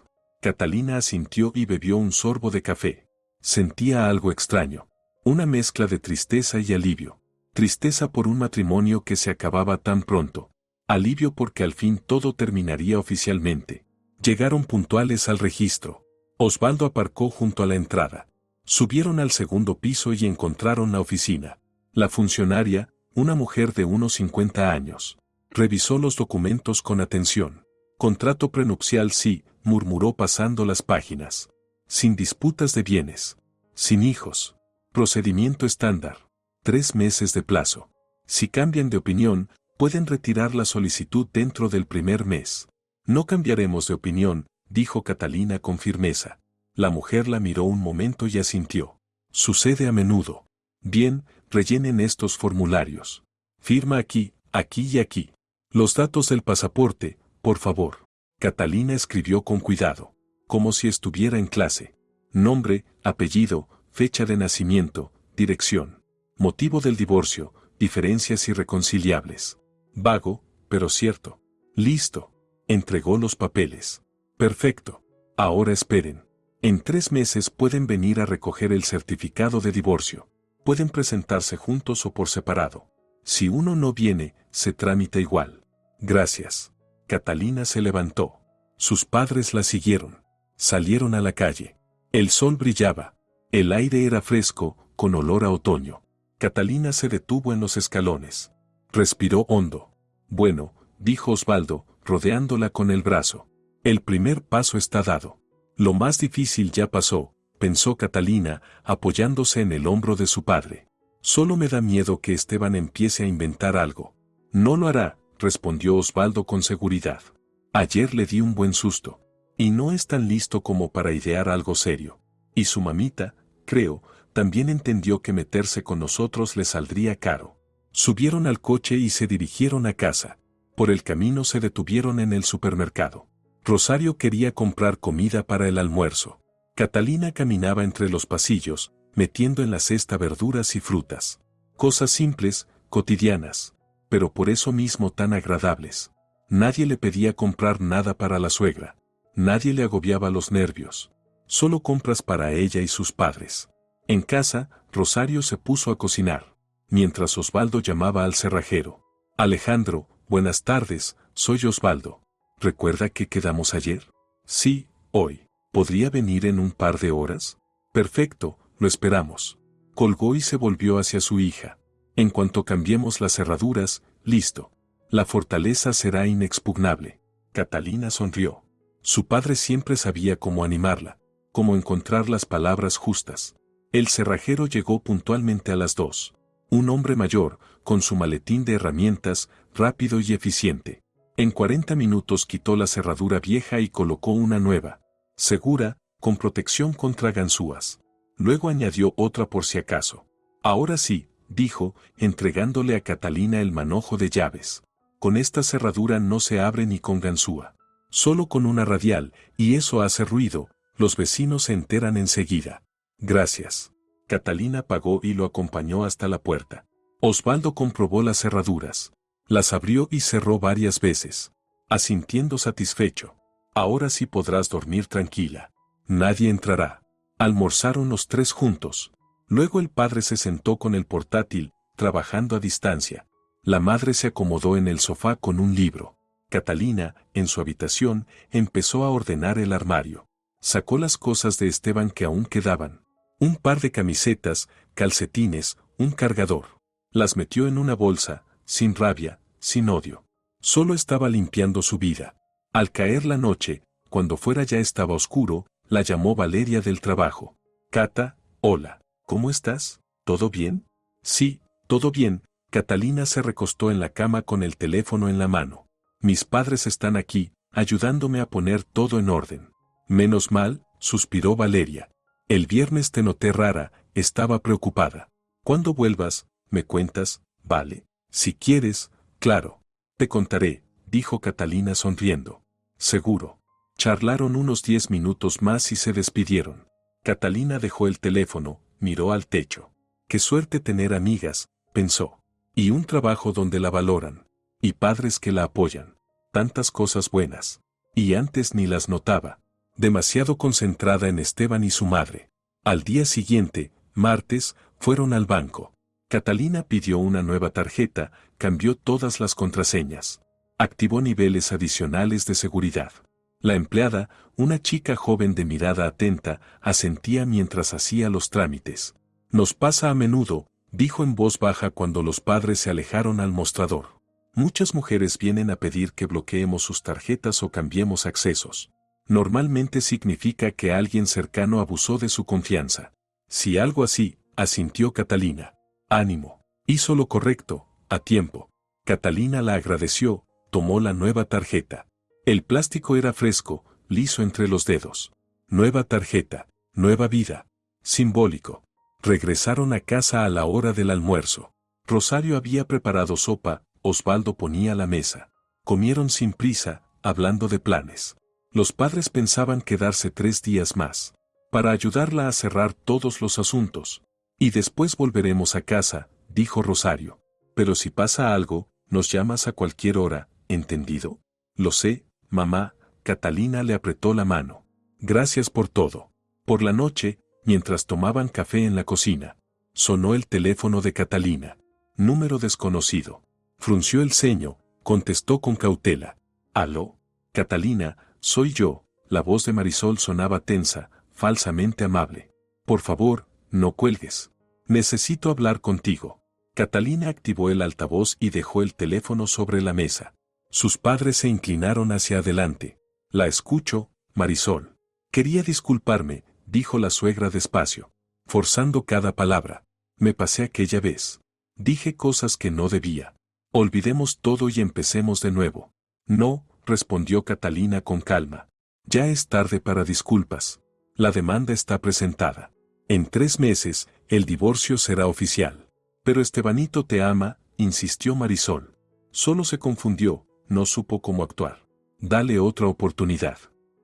Catalina asintió y bebió un sorbo de café. Sentía algo extraño. Una mezcla de tristeza y alivio. Tristeza por un matrimonio que se acababa tan pronto. Alivio porque al fin todo terminaría oficialmente. Llegaron puntuales al registro. Osvaldo aparcó junto a la entrada. Subieron al segundo piso y encontraron la oficina. La funcionaria, una mujer de unos 50 años, revisó los documentos con atención. «Contrato prenupcial sí», murmuró pasando las páginas. «Sin disputas de bienes. Sin hijos. Procedimiento estándar. 3 meses de plazo. Si cambian de opinión, pueden retirar la solicitud dentro del primer mes». «No cambiaremos de opinión», dijo Catalina con firmeza. La mujer la miró un momento y asintió. «Sucede a menudo». «Bien, rellenen estos formularios. Firma aquí, aquí y aquí. Los datos del pasaporte, por favor». Catalina escribió con cuidado, como si estuviera en clase. Nombre, apellido, fecha de nacimiento, dirección. Motivo del divorcio, diferencias irreconciliables. Vago, pero cierto. Listo. Entregó los papeles. Perfecto. Ahora esperen. En 3 meses pueden venir a recoger el certificado de divorcio. Pueden presentarse juntos o por separado. Si uno no viene, se tramita igual. Gracias. Catalina se levantó. Sus padres la siguieron. Salieron a la calle. El sol brillaba. El aire era fresco, con olor a otoño. Catalina se detuvo en los escalones. Respiró hondo. Bueno, dijo Osvaldo, rodeándola con el brazo. El primer paso está dado. Lo más difícil ya pasó, pensó Catalina, apoyándose en el hombro de su padre. Solo me da miedo que Esteban empiece a inventar algo. No lo hará, respondió Osvaldo con seguridad. Ayer le di un buen susto. Y no es tan listo como para idear algo serio. Y su mamita, creo, también entendió que meterse con nosotros le saldría caro. Subieron al coche y se dirigieron a casa. Por el camino se detuvieron en el supermercado. Rosario quería comprar comida para el almuerzo. Catalina caminaba entre los pasillos, metiendo en la cesta verduras y frutas. Cosas simples, cotidianas, pero por eso mismo tan agradables. Nadie le pedía comprar nada para la suegra. Nadie le agobiaba los nervios. Solo compras para ella y sus padres. En casa, Rosario se puso a cocinar, mientras Osvaldo llamaba al cerrajero. Alejandro, buenas tardes, soy Osvaldo. ¿Recuerda que quedamos ayer? Sí, hoy. ¿Podría venir en un par de horas? Perfecto, lo esperamos. Colgó y se volvió hacia su hija. En cuanto cambiemos las cerraduras, listo. La fortaleza será inexpugnable. Catalina sonrió. Su padre siempre sabía cómo animarla, cómo encontrar las palabras justas. El cerrajero llegó puntualmente a las 2. Un hombre mayor, con su maletín de herramientas, rápido y eficiente. En 40 minutos quitó la cerradura vieja y colocó una nueva, segura, con protección contra ganzúas. Luego añadió otra por si acaso. Ahora sí, dijo, entregándole a Catalina el manojo de llaves. Con esta cerradura no se abre ni con ganzúa. Solo con una radial, y eso hace ruido, los vecinos se enteran enseguida. Gracias. Catalina pagó y lo acompañó hasta la puerta. Osvaldo comprobó las cerraduras. Las abrió y cerró varias veces, asintiendo satisfecho. Ahora sí podrás dormir tranquila. Nadie entrará. Almorzaron los tres juntos. Luego el padre se sentó con el portátil, trabajando a distancia. La madre se acomodó en el sofá con un libro. Catalina, en su habitación, empezó a ordenar el armario. Sacó las cosas de Esteban que aún quedaban. Un par de camisetas, calcetines, un cargador. Las metió en una bolsa, sin rabia, sin odio. Solo estaba limpiando su vida. Al caer la noche, cuando fuera ya estaba oscuro, la llamó Valeria del trabajo. Cata, hola, ¿cómo estás? ¿Todo bien? Sí, todo bien. Catalina se recostó en la cama con el teléfono en la mano. Mis padres están aquí, ayudándome a poner todo en orden. Menos mal, suspiró Valeria. El viernes te noté rara, estaba preocupada. Cuando vuelvas, me cuentas, ¿vale? Si quieres, claro. Te contaré, dijo Catalina sonriendo. Seguro. Charlaron unos 10 minutos más y se despidieron. Catalina dejó el teléfono, miró al techo. Qué suerte tener amigas, pensó. Y un trabajo donde la valoran. Y padres que la apoyan. Tantas cosas buenas. Y antes ni las notaba. Demasiado concentrada en Esteban y su madre. Al día siguiente, martes, fueron al banco. Catalina pidió una nueva tarjeta, cambió todas las contraseñas. Activó niveles adicionales de seguridad. La empleada, una chica joven de mirada atenta, asentía mientras hacía los trámites. Nos pasa a menudo, dijo en voz baja cuando los padres se alejaron al mostrador. Muchas mujeres vienen a pedir que bloqueemos sus tarjetas o cambiemos accesos. Normalmente significa que alguien cercano abusó de su confianza. Si algo así, asintió Catalina. Ánimo. Hizo lo correcto, a tiempo. Catalina la agradeció, tomó la nueva tarjeta. El plástico era fresco, liso entre los dedos. Nueva tarjeta, nueva vida. Simbólico. Regresaron a casa a la hora del almuerzo. Rosario había preparado sopa, Osvaldo ponía la mesa. Comieron sin prisa, hablando de planes. Los padres pensaban quedarse 3 días más, para ayudarla a cerrar todos los asuntos. Y después volveremos a casa, dijo Rosario. Pero si pasa algo, nos llamas a cualquier hora, ¿entendido? Lo sé, mamá. Catalina le apretó la mano. Gracias por todo. Por la noche, mientras tomaban café en la cocina, sonó el teléfono de Catalina. Número desconocido. Frunció el ceño, contestó con cautela. «¿Aló? Catalina, soy yo». La voz de Marisol sonaba tensa, falsamente amable. «Por favor, no cuelgues. Necesito hablar contigo». Catalina activó el altavoz y dejó el teléfono sobre la mesa. Sus padres se inclinaron hacia adelante. «La escucho, Marisol». «Quería disculparme», dijo la suegra despacio, forzando cada palabra. «Me pasé aquella vez. Dije cosas que no debía. Olvidemos todo y empecemos de nuevo». «No», respondió Catalina con calma. «Ya es tarde para disculpas. La demanda está presentada. En 3 meses, el divorcio será oficial». «Pero Estebanito te ama», insistió Marisol. Solo se confundió, no supo cómo actuar. «Dale otra oportunidad».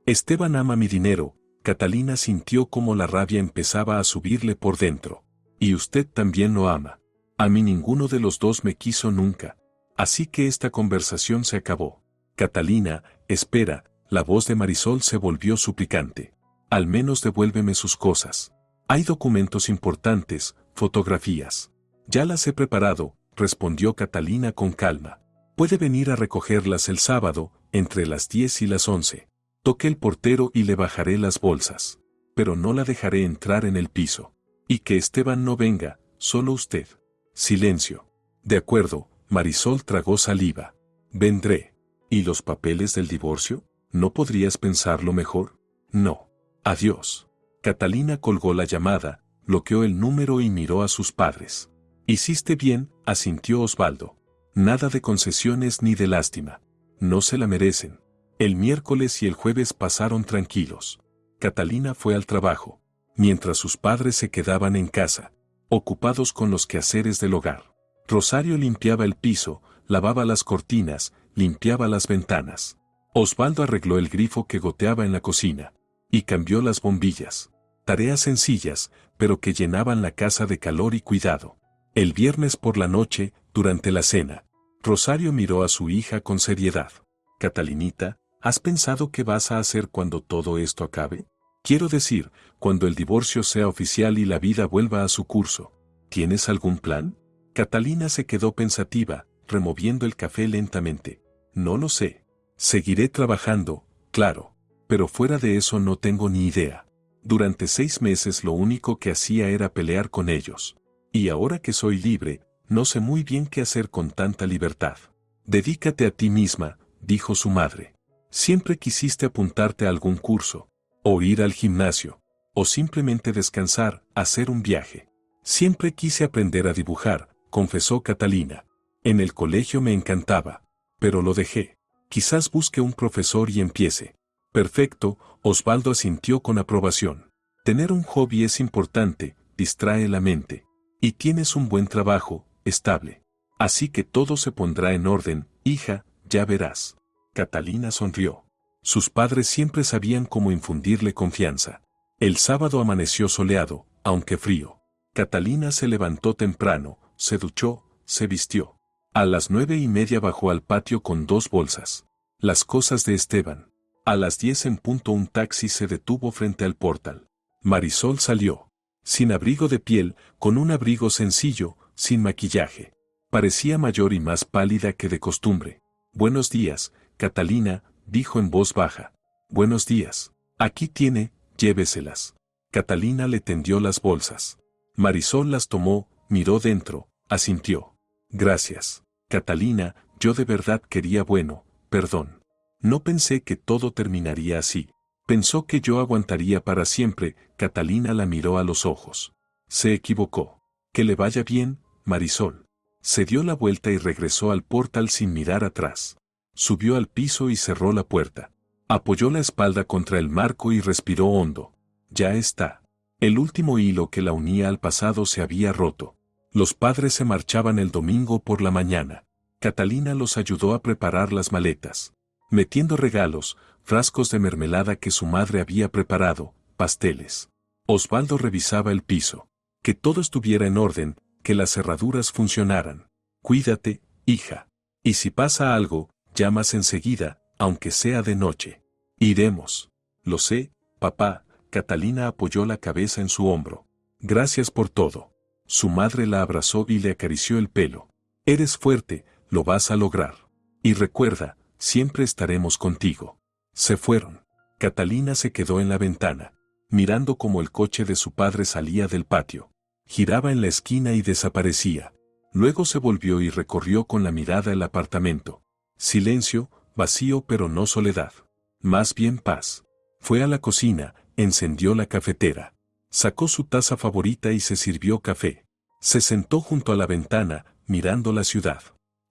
«Esteban ama mi dinero». Catalina sintió cómo la rabia empezaba a subirle por dentro. «Y usted también lo ama. A mí ninguno de los dos me quiso nunca. Así que esta conversación se acabó». «Catalina, espera». La voz de Marisol se volvió suplicante. «Al menos devuélveme sus cosas. Hay documentos importantes, fotografías». «Ya las he preparado», respondió Catalina con calma. «Puede venir a recogerlas el sábado, entre las 10 y las 11. Toque el portero y le bajaré las bolsas. Pero no la dejaré entrar en el piso. Y que Esteban no venga, solo usted». Silencio. «De acuerdo», Marisol tragó saliva. «Vendré». «¿Y los papeles del divorcio? ¿No podrías pensarlo mejor?» «No. Adiós». Catalina colgó la llamada, bloqueó el número y miró a sus padres. «Hiciste bien», asintió Osvaldo. «Nada de concesiones ni de lástima. No se la merecen». El miércoles y el jueves pasaron tranquilos. Catalina fue al trabajo, mientras sus padres se quedaban en casa, ocupados con los quehaceres del hogar. Rosario limpiaba el piso, lavaba las cortinas, limpiaba las ventanas. Osvaldo arregló el grifo que goteaba en la cocina, y cambió las bombillas. Tareas sencillas, pero que llenaban la casa de calor y cuidado. El viernes por la noche, durante la cena, Rosario miró a su hija con seriedad. «Catalinita, ¿has pensado qué vas a hacer cuando todo esto acabe? Quiero decir, cuando el divorcio sea oficial y la vida vuelva a su curso. ¿Tienes algún plan?» Catalina se quedó pensativa, removiendo el café lentamente. «No lo sé. Seguiré trabajando, claro, pero fuera de eso no tengo ni idea. Durante 6 meses lo único que hacía era pelear con ellos. Y ahora que soy libre, no sé muy bien qué hacer con tanta libertad». «Dedícate a ti misma», dijo su madre. «Siempre quisiste apuntarte a algún curso, o ir al gimnasio, o simplemente descansar, hacer un viaje». «Siempre quise aprender a dibujar», confesó Catalina. «En el colegio me encantaba, pero lo dejé. Quizás busque un profesor y empiece». «Perfecto», Osvaldo asintió con aprobación. «Tener un hobby es importante, distrae la mente. Y tienes un buen trabajo, estable. Así que todo se pondrá en orden, hija, ya verás». Catalina sonrió. Sus padres siempre sabían cómo infundirle confianza. El sábado amaneció soleado, aunque frío. Catalina se levantó temprano, se duchó, se vistió. A las 9:30 bajó al patio con 2 bolsas. Las cosas de Esteban. A las 10 en punto un taxi se detuvo frente al portal. Marisol salió. Sin abrigo de piel, con un abrigo sencillo, sin maquillaje. Parecía mayor y más pálida que de costumbre. «Buenos días, Catalina», dijo en voz baja. «Buenos días. Aquí tiene, lléveselas». Catalina le tendió las bolsas. Marisol las tomó, miró dentro, asintió. «Gracias, Catalina, yo de verdad quería bueno, perdón. No pensé que todo terminaría así. Pensó que yo aguantaría para siempre». Catalina la miró a los ojos. Se equivocó. «Que le vaya bien, Marisol». Se dio la vuelta y regresó al portal sin mirar atrás. Subió al piso y cerró la puerta. Apoyó la espalda contra el marco y respiró hondo. Ya está. El último hilo que la unía al pasado se había roto. Los padres se marchaban el domingo por la mañana. Catalina los ayudó a preparar las maletas, metiendo regalos, frascos de mermelada que su madre había preparado, pasteles. Osvaldo revisaba el piso. Que todo estuviera en orden, que las cerraduras funcionaran. «Cuídate, hija. Y si pasa algo, llamas enseguida, aunque sea de noche». «Iremos». «Lo sé, papá». Catalina apoyó la cabeza en su hombro. «Gracias por todo». Su madre la abrazó y le acarició el pelo. «Eres fuerte», Lo vas a lograr. Y recuerda, siempre estaremos contigo. Se fueron. Catalina se quedó en la ventana, mirando cómo el coche de su padre salía del patio. Giraba en la esquina y desaparecía. Luego se volvió y recorrió con la mirada el apartamento. Silencio, vacío pero no soledad. Más bien paz. Fue a la cocina, encendió la cafetera. Sacó su taza favorita y se sirvió café. Se sentó junto a la ventana, mirando la ciudad.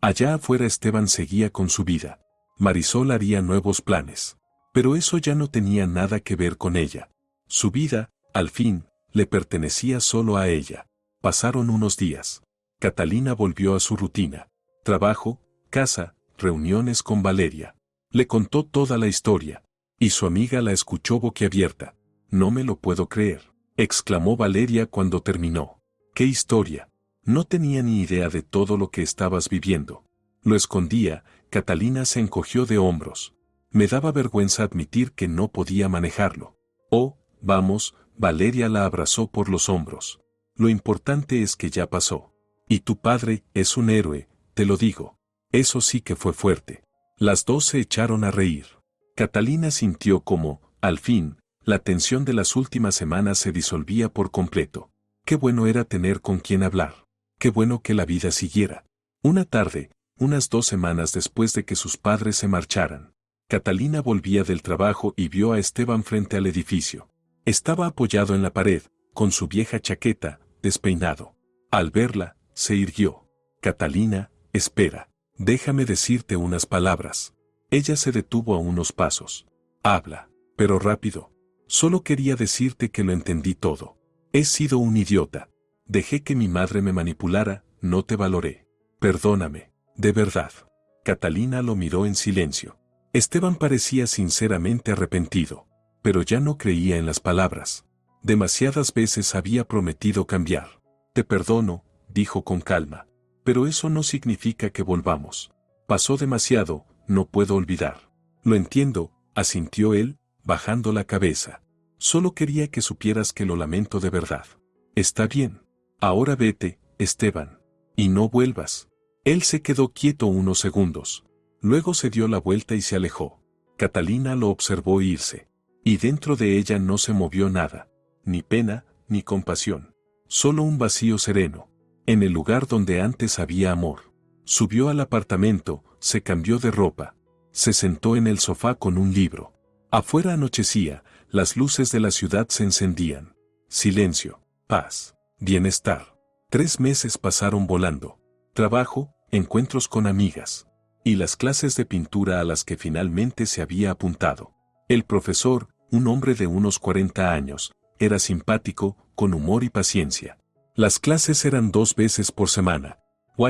Allá afuera Esteban seguía con su vida. Marisol haría nuevos planes. Pero eso ya no tenía nada que ver con ella. Su vida, al fin, le pertenecía solo a ella. Pasaron unos días. Catalina volvió a su rutina. Trabajo, casa, reuniones con Valeria. Le contó toda la historia. Y su amiga la escuchó boquiabierta. No me lo puedo creer, exclamó Valeria cuando terminó. ¿Qué historia? No tenía ni idea de todo lo que estabas viviendo. Lo escondía. Catalina se encogió de hombros. Me daba vergüenza admitir que no podía manejarlo. Oh, vamos, Valeria la abrazó por los hombros. Lo importante es que ya pasó. Y tu padre es un héroe, te lo digo. Eso sí que fue fuerte. Las dos se echaron a reír. Catalina sintió como, al fin, la tensión de las últimas semanas se disolvía por completo. Qué bueno era tener con quien hablar. Qué bueno que la vida siguiera. Una tarde, unas 2 semanas después de que sus padres se marcharan, Catalina volvía del trabajo y vio a Esteban frente al edificio. Estaba apoyado en la pared, con su vieja chaqueta, despeinado. Al verla, se irguió. Catalina, espera. Déjame decirte unas palabras. Ella se detuvo a unos pasos. Habla, pero rápido. Solo quería decirte que lo entendí todo. He sido un idiota. Dejé que mi madre me manipulara, no te valoré. Perdóname, de verdad. Catalina lo miró en silencio. Esteban parecía sinceramente arrepentido, pero ya no creía en las palabras. Demasiadas veces había prometido cambiar. Te perdono, dijo con calma, pero eso no significa que volvamos. Pasó demasiado, no puedo olvidar. Lo entiendo, asintió él, bajando la cabeza. Solo quería que supieras que lo lamento de verdad. Está bien. Ahora vete, Esteban. Y no vuelvas. Él se quedó quieto unos segundos. Luego se dio la vuelta y se alejó. Catalina lo observó irse. Y dentro de ella no se movió nada. Ni pena, ni compasión. Solo un vacío sereno. En el lugar donde antes había amor. Subió al apartamento, se cambió de ropa. Se sentó en el sofá con un libro. Afuera anochecía, las luces de la ciudad se encendían. Silencio, paz, bienestar. 3 meses pasaron volando. Trabajo, encuentros con amigas. Y las clases de pintura a las que finalmente se había apuntado. El profesor, un hombre de unos 40 años, era simpático, con humor y paciencia. Las clases eran 2 veces por semana.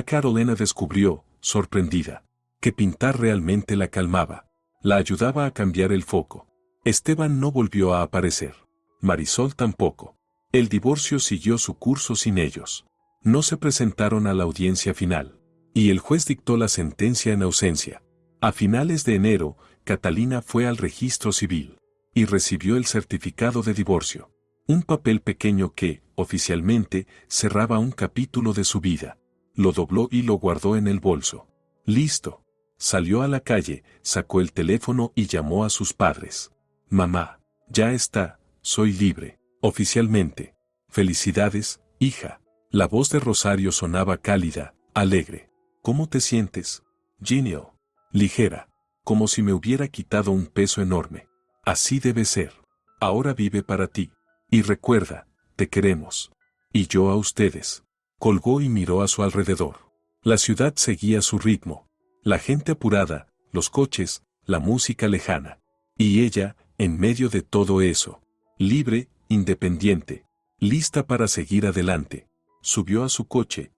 Carolina descubrió, sorprendida, que pintar realmente la calmaba. La ayudaba a cambiar el foco. Esteban no volvió a aparecer. Marisol tampoco. El divorcio siguió su curso sin ellos. No se presentaron a la audiencia final. Y el juez dictó la sentencia en ausencia. A finales de enero, Catalina fue al registro civil. Y recibió el certificado de divorcio. Un papel pequeño que, oficialmente, cerraba un capítulo de su vida. Lo dobló y lo guardó en el bolso. Listo. Salió a la calle, sacó el teléfono y llamó a sus padres. Mamá, ya está, soy libre, oficialmente. Felicidades, hija. La voz de Rosario sonaba cálida, alegre. ¿Cómo te sientes? Genial. Ligera. Como si me hubiera quitado un peso enorme. Así debe ser. Ahora vive para ti. Y recuerda, te queremos. Y yo a ustedes. Colgó y miró a su alrededor. La ciudad seguía su ritmo. La gente apurada, los coches, la música lejana. Y ella, en medio de todo eso. Libre, independiente. Lista para seguir adelante. Subió a su coche.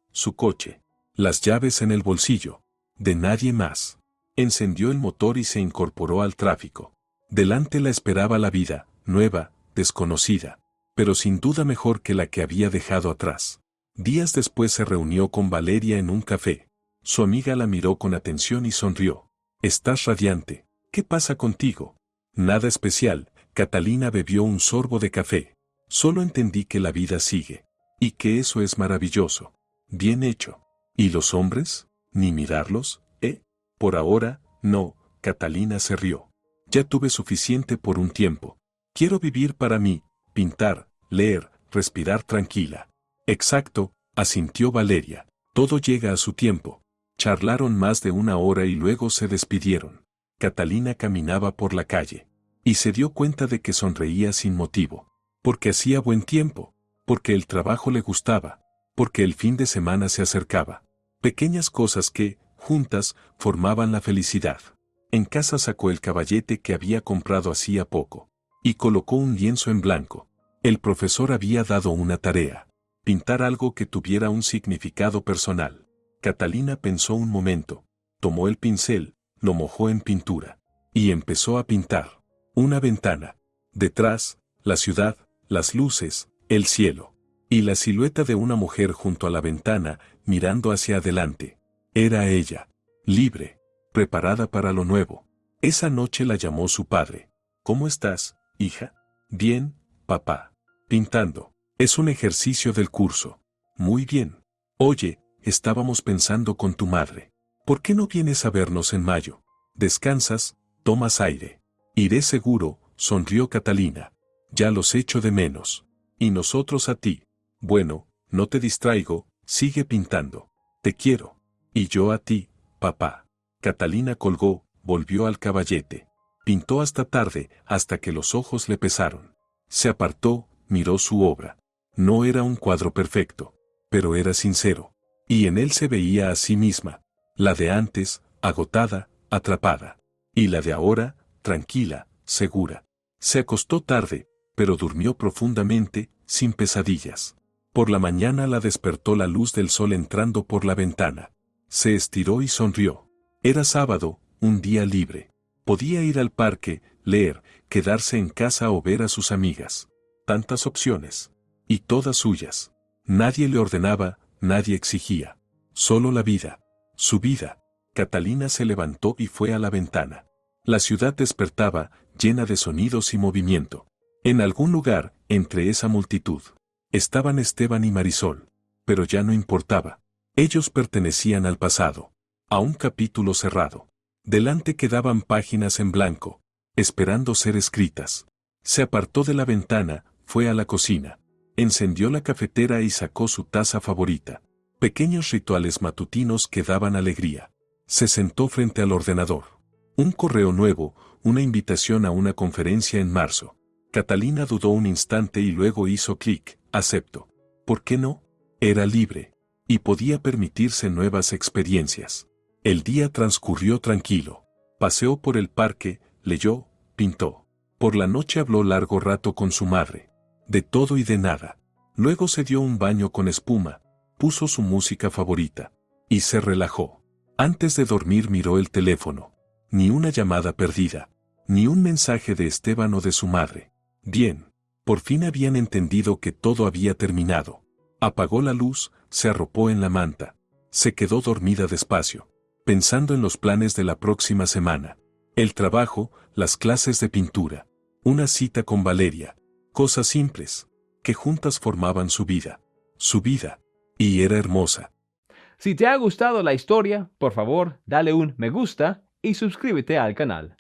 Las llaves en el bolsillo. De nadie más. Encendió el motor y se incorporó al tráfico. Delante la esperaba la vida, nueva, desconocida. Pero sin duda mejor que la que había dejado atrás. Días después se reunió con Valeria en un café. Su amiga la miró con atención y sonrió. Estás radiante. ¿Qué pasa contigo? Nada especial. Catalina bebió un sorbo de café. Solo entendí que la vida sigue. Y que eso es maravilloso. Bien hecho. ¿Y los hombres? ¿Ni mirarlos? Por ahora, no, Catalina se rió. Ya tuve suficiente por un tiempo. Quiero vivir para mí, pintar, leer, respirar tranquila. Exacto, asintió Valeria. Todo llega a su tiempo. Charlaron más de una hora y luego se despidieron. Catalina caminaba por la calle. Y se dio cuenta de que sonreía sin motivo. Porque hacía buen tiempo. Porque el trabajo le gustaba. Porque el fin de semana se acercaba. Pequeñas cosas que, juntas, formaban la felicidad. En casa sacó el caballete que había comprado hacía poco. Y colocó un lienzo en blanco. El profesor había dado una tarea. Pintar algo que tuviera un significado personal. Catalina pensó un momento. Tomó el pincel, lo mojó en pintura. Y empezó a pintar. Una ventana. Detrás, la ciudad, las luces, el cielo. Y la silueta de una mujer junto a la ventana, mirando hacia adelante. Era ella. Libre. Preparada para lo nuevo. Esa noche la llamó su padre. ¿Cómo estás, hija? Bien, papá. Pintando. Es un ejercicio del curso. Muy bien. Oye, estábamos pensando con tu madre. ¿Por qué no vienes a vernos en mayo? Descansas, tomas aire. Iré seguro, sonrió Catalina. Ya los echo de menos. Y nosotros a ti. Bueno, no te distraigo, sigue pintando. Te quiero. Y yo a ti, papá. Catalina colgó, volvió al caballete. Pintó hasta tarde, hasta que los ojos le pesaron. Se apartó, miró su obra. No era un cuadro perfecto, pero era sincero. Y en él se veía a sí misma. La de antes, agotada, atrapada. Y la de ahora, tranquila, segura. Se acostó tarde, pero durmió profundamente, sin pesadillas. Por la mañana la despertó la luz del sol entrando por la ventana. Se estiró y sonrió. Era sábado, un día libre. Podía ir al parque, leer, quedarse en casa o ver a sus amigas. Tantas opciones. Y todas suyas. Nadie le ordenaba, nadie exigía. Solo la vida. Su vida. Catalina se levantó y fue a la ventana. La ciudad despertaba, llena de sonidos y movimiento. En algún lugar, entre esa multitud, estaban Esteban y Marisol. Pero ya no importaba. Ellos pertenecían al pasado. A un capítulo cerrado. Delante quedaban páginas en blanco, esperando ser escritas. Se apartó de la ventana, fue a la cocina. Encendió la cafetera y sacó su taza favorita. Pequeños rituales matutinos que daban alegría. Se sentó frente al ordenador. Un correo nuevo, una invitación a una conferencia en marzo. Catalina dudó un instante y luego hizo clic, acepto. ¿Por qué no? Era libre. Y podía permitirse nuevas experiencias. El día transcurrió tranquilo. Paseó por el parque, leyó, pintó. Por la noche habló largo rato con su madre. De todo y de nada. Luego se dio un baño con espuma, puso su música favorita. Y se relajó. Antes de dormir miró el teléfono. Ni una llamada perdida. Ni un mensaje de Esteban o de su madre. Bien. Por fin habían entendido que todo había terminado. Apagó la luz, se arropó en la manta. Se quedó dormida despacio, pensando en los planes de la próxima semana. El trabajo, las clases de pintura. Una cita con Valeria. Cosas simples, que juntas formaban su vida. Su vida. Y era hermosa. Si te ha gustado la historia, por favor, dale un me gusta y suscríbete al canal.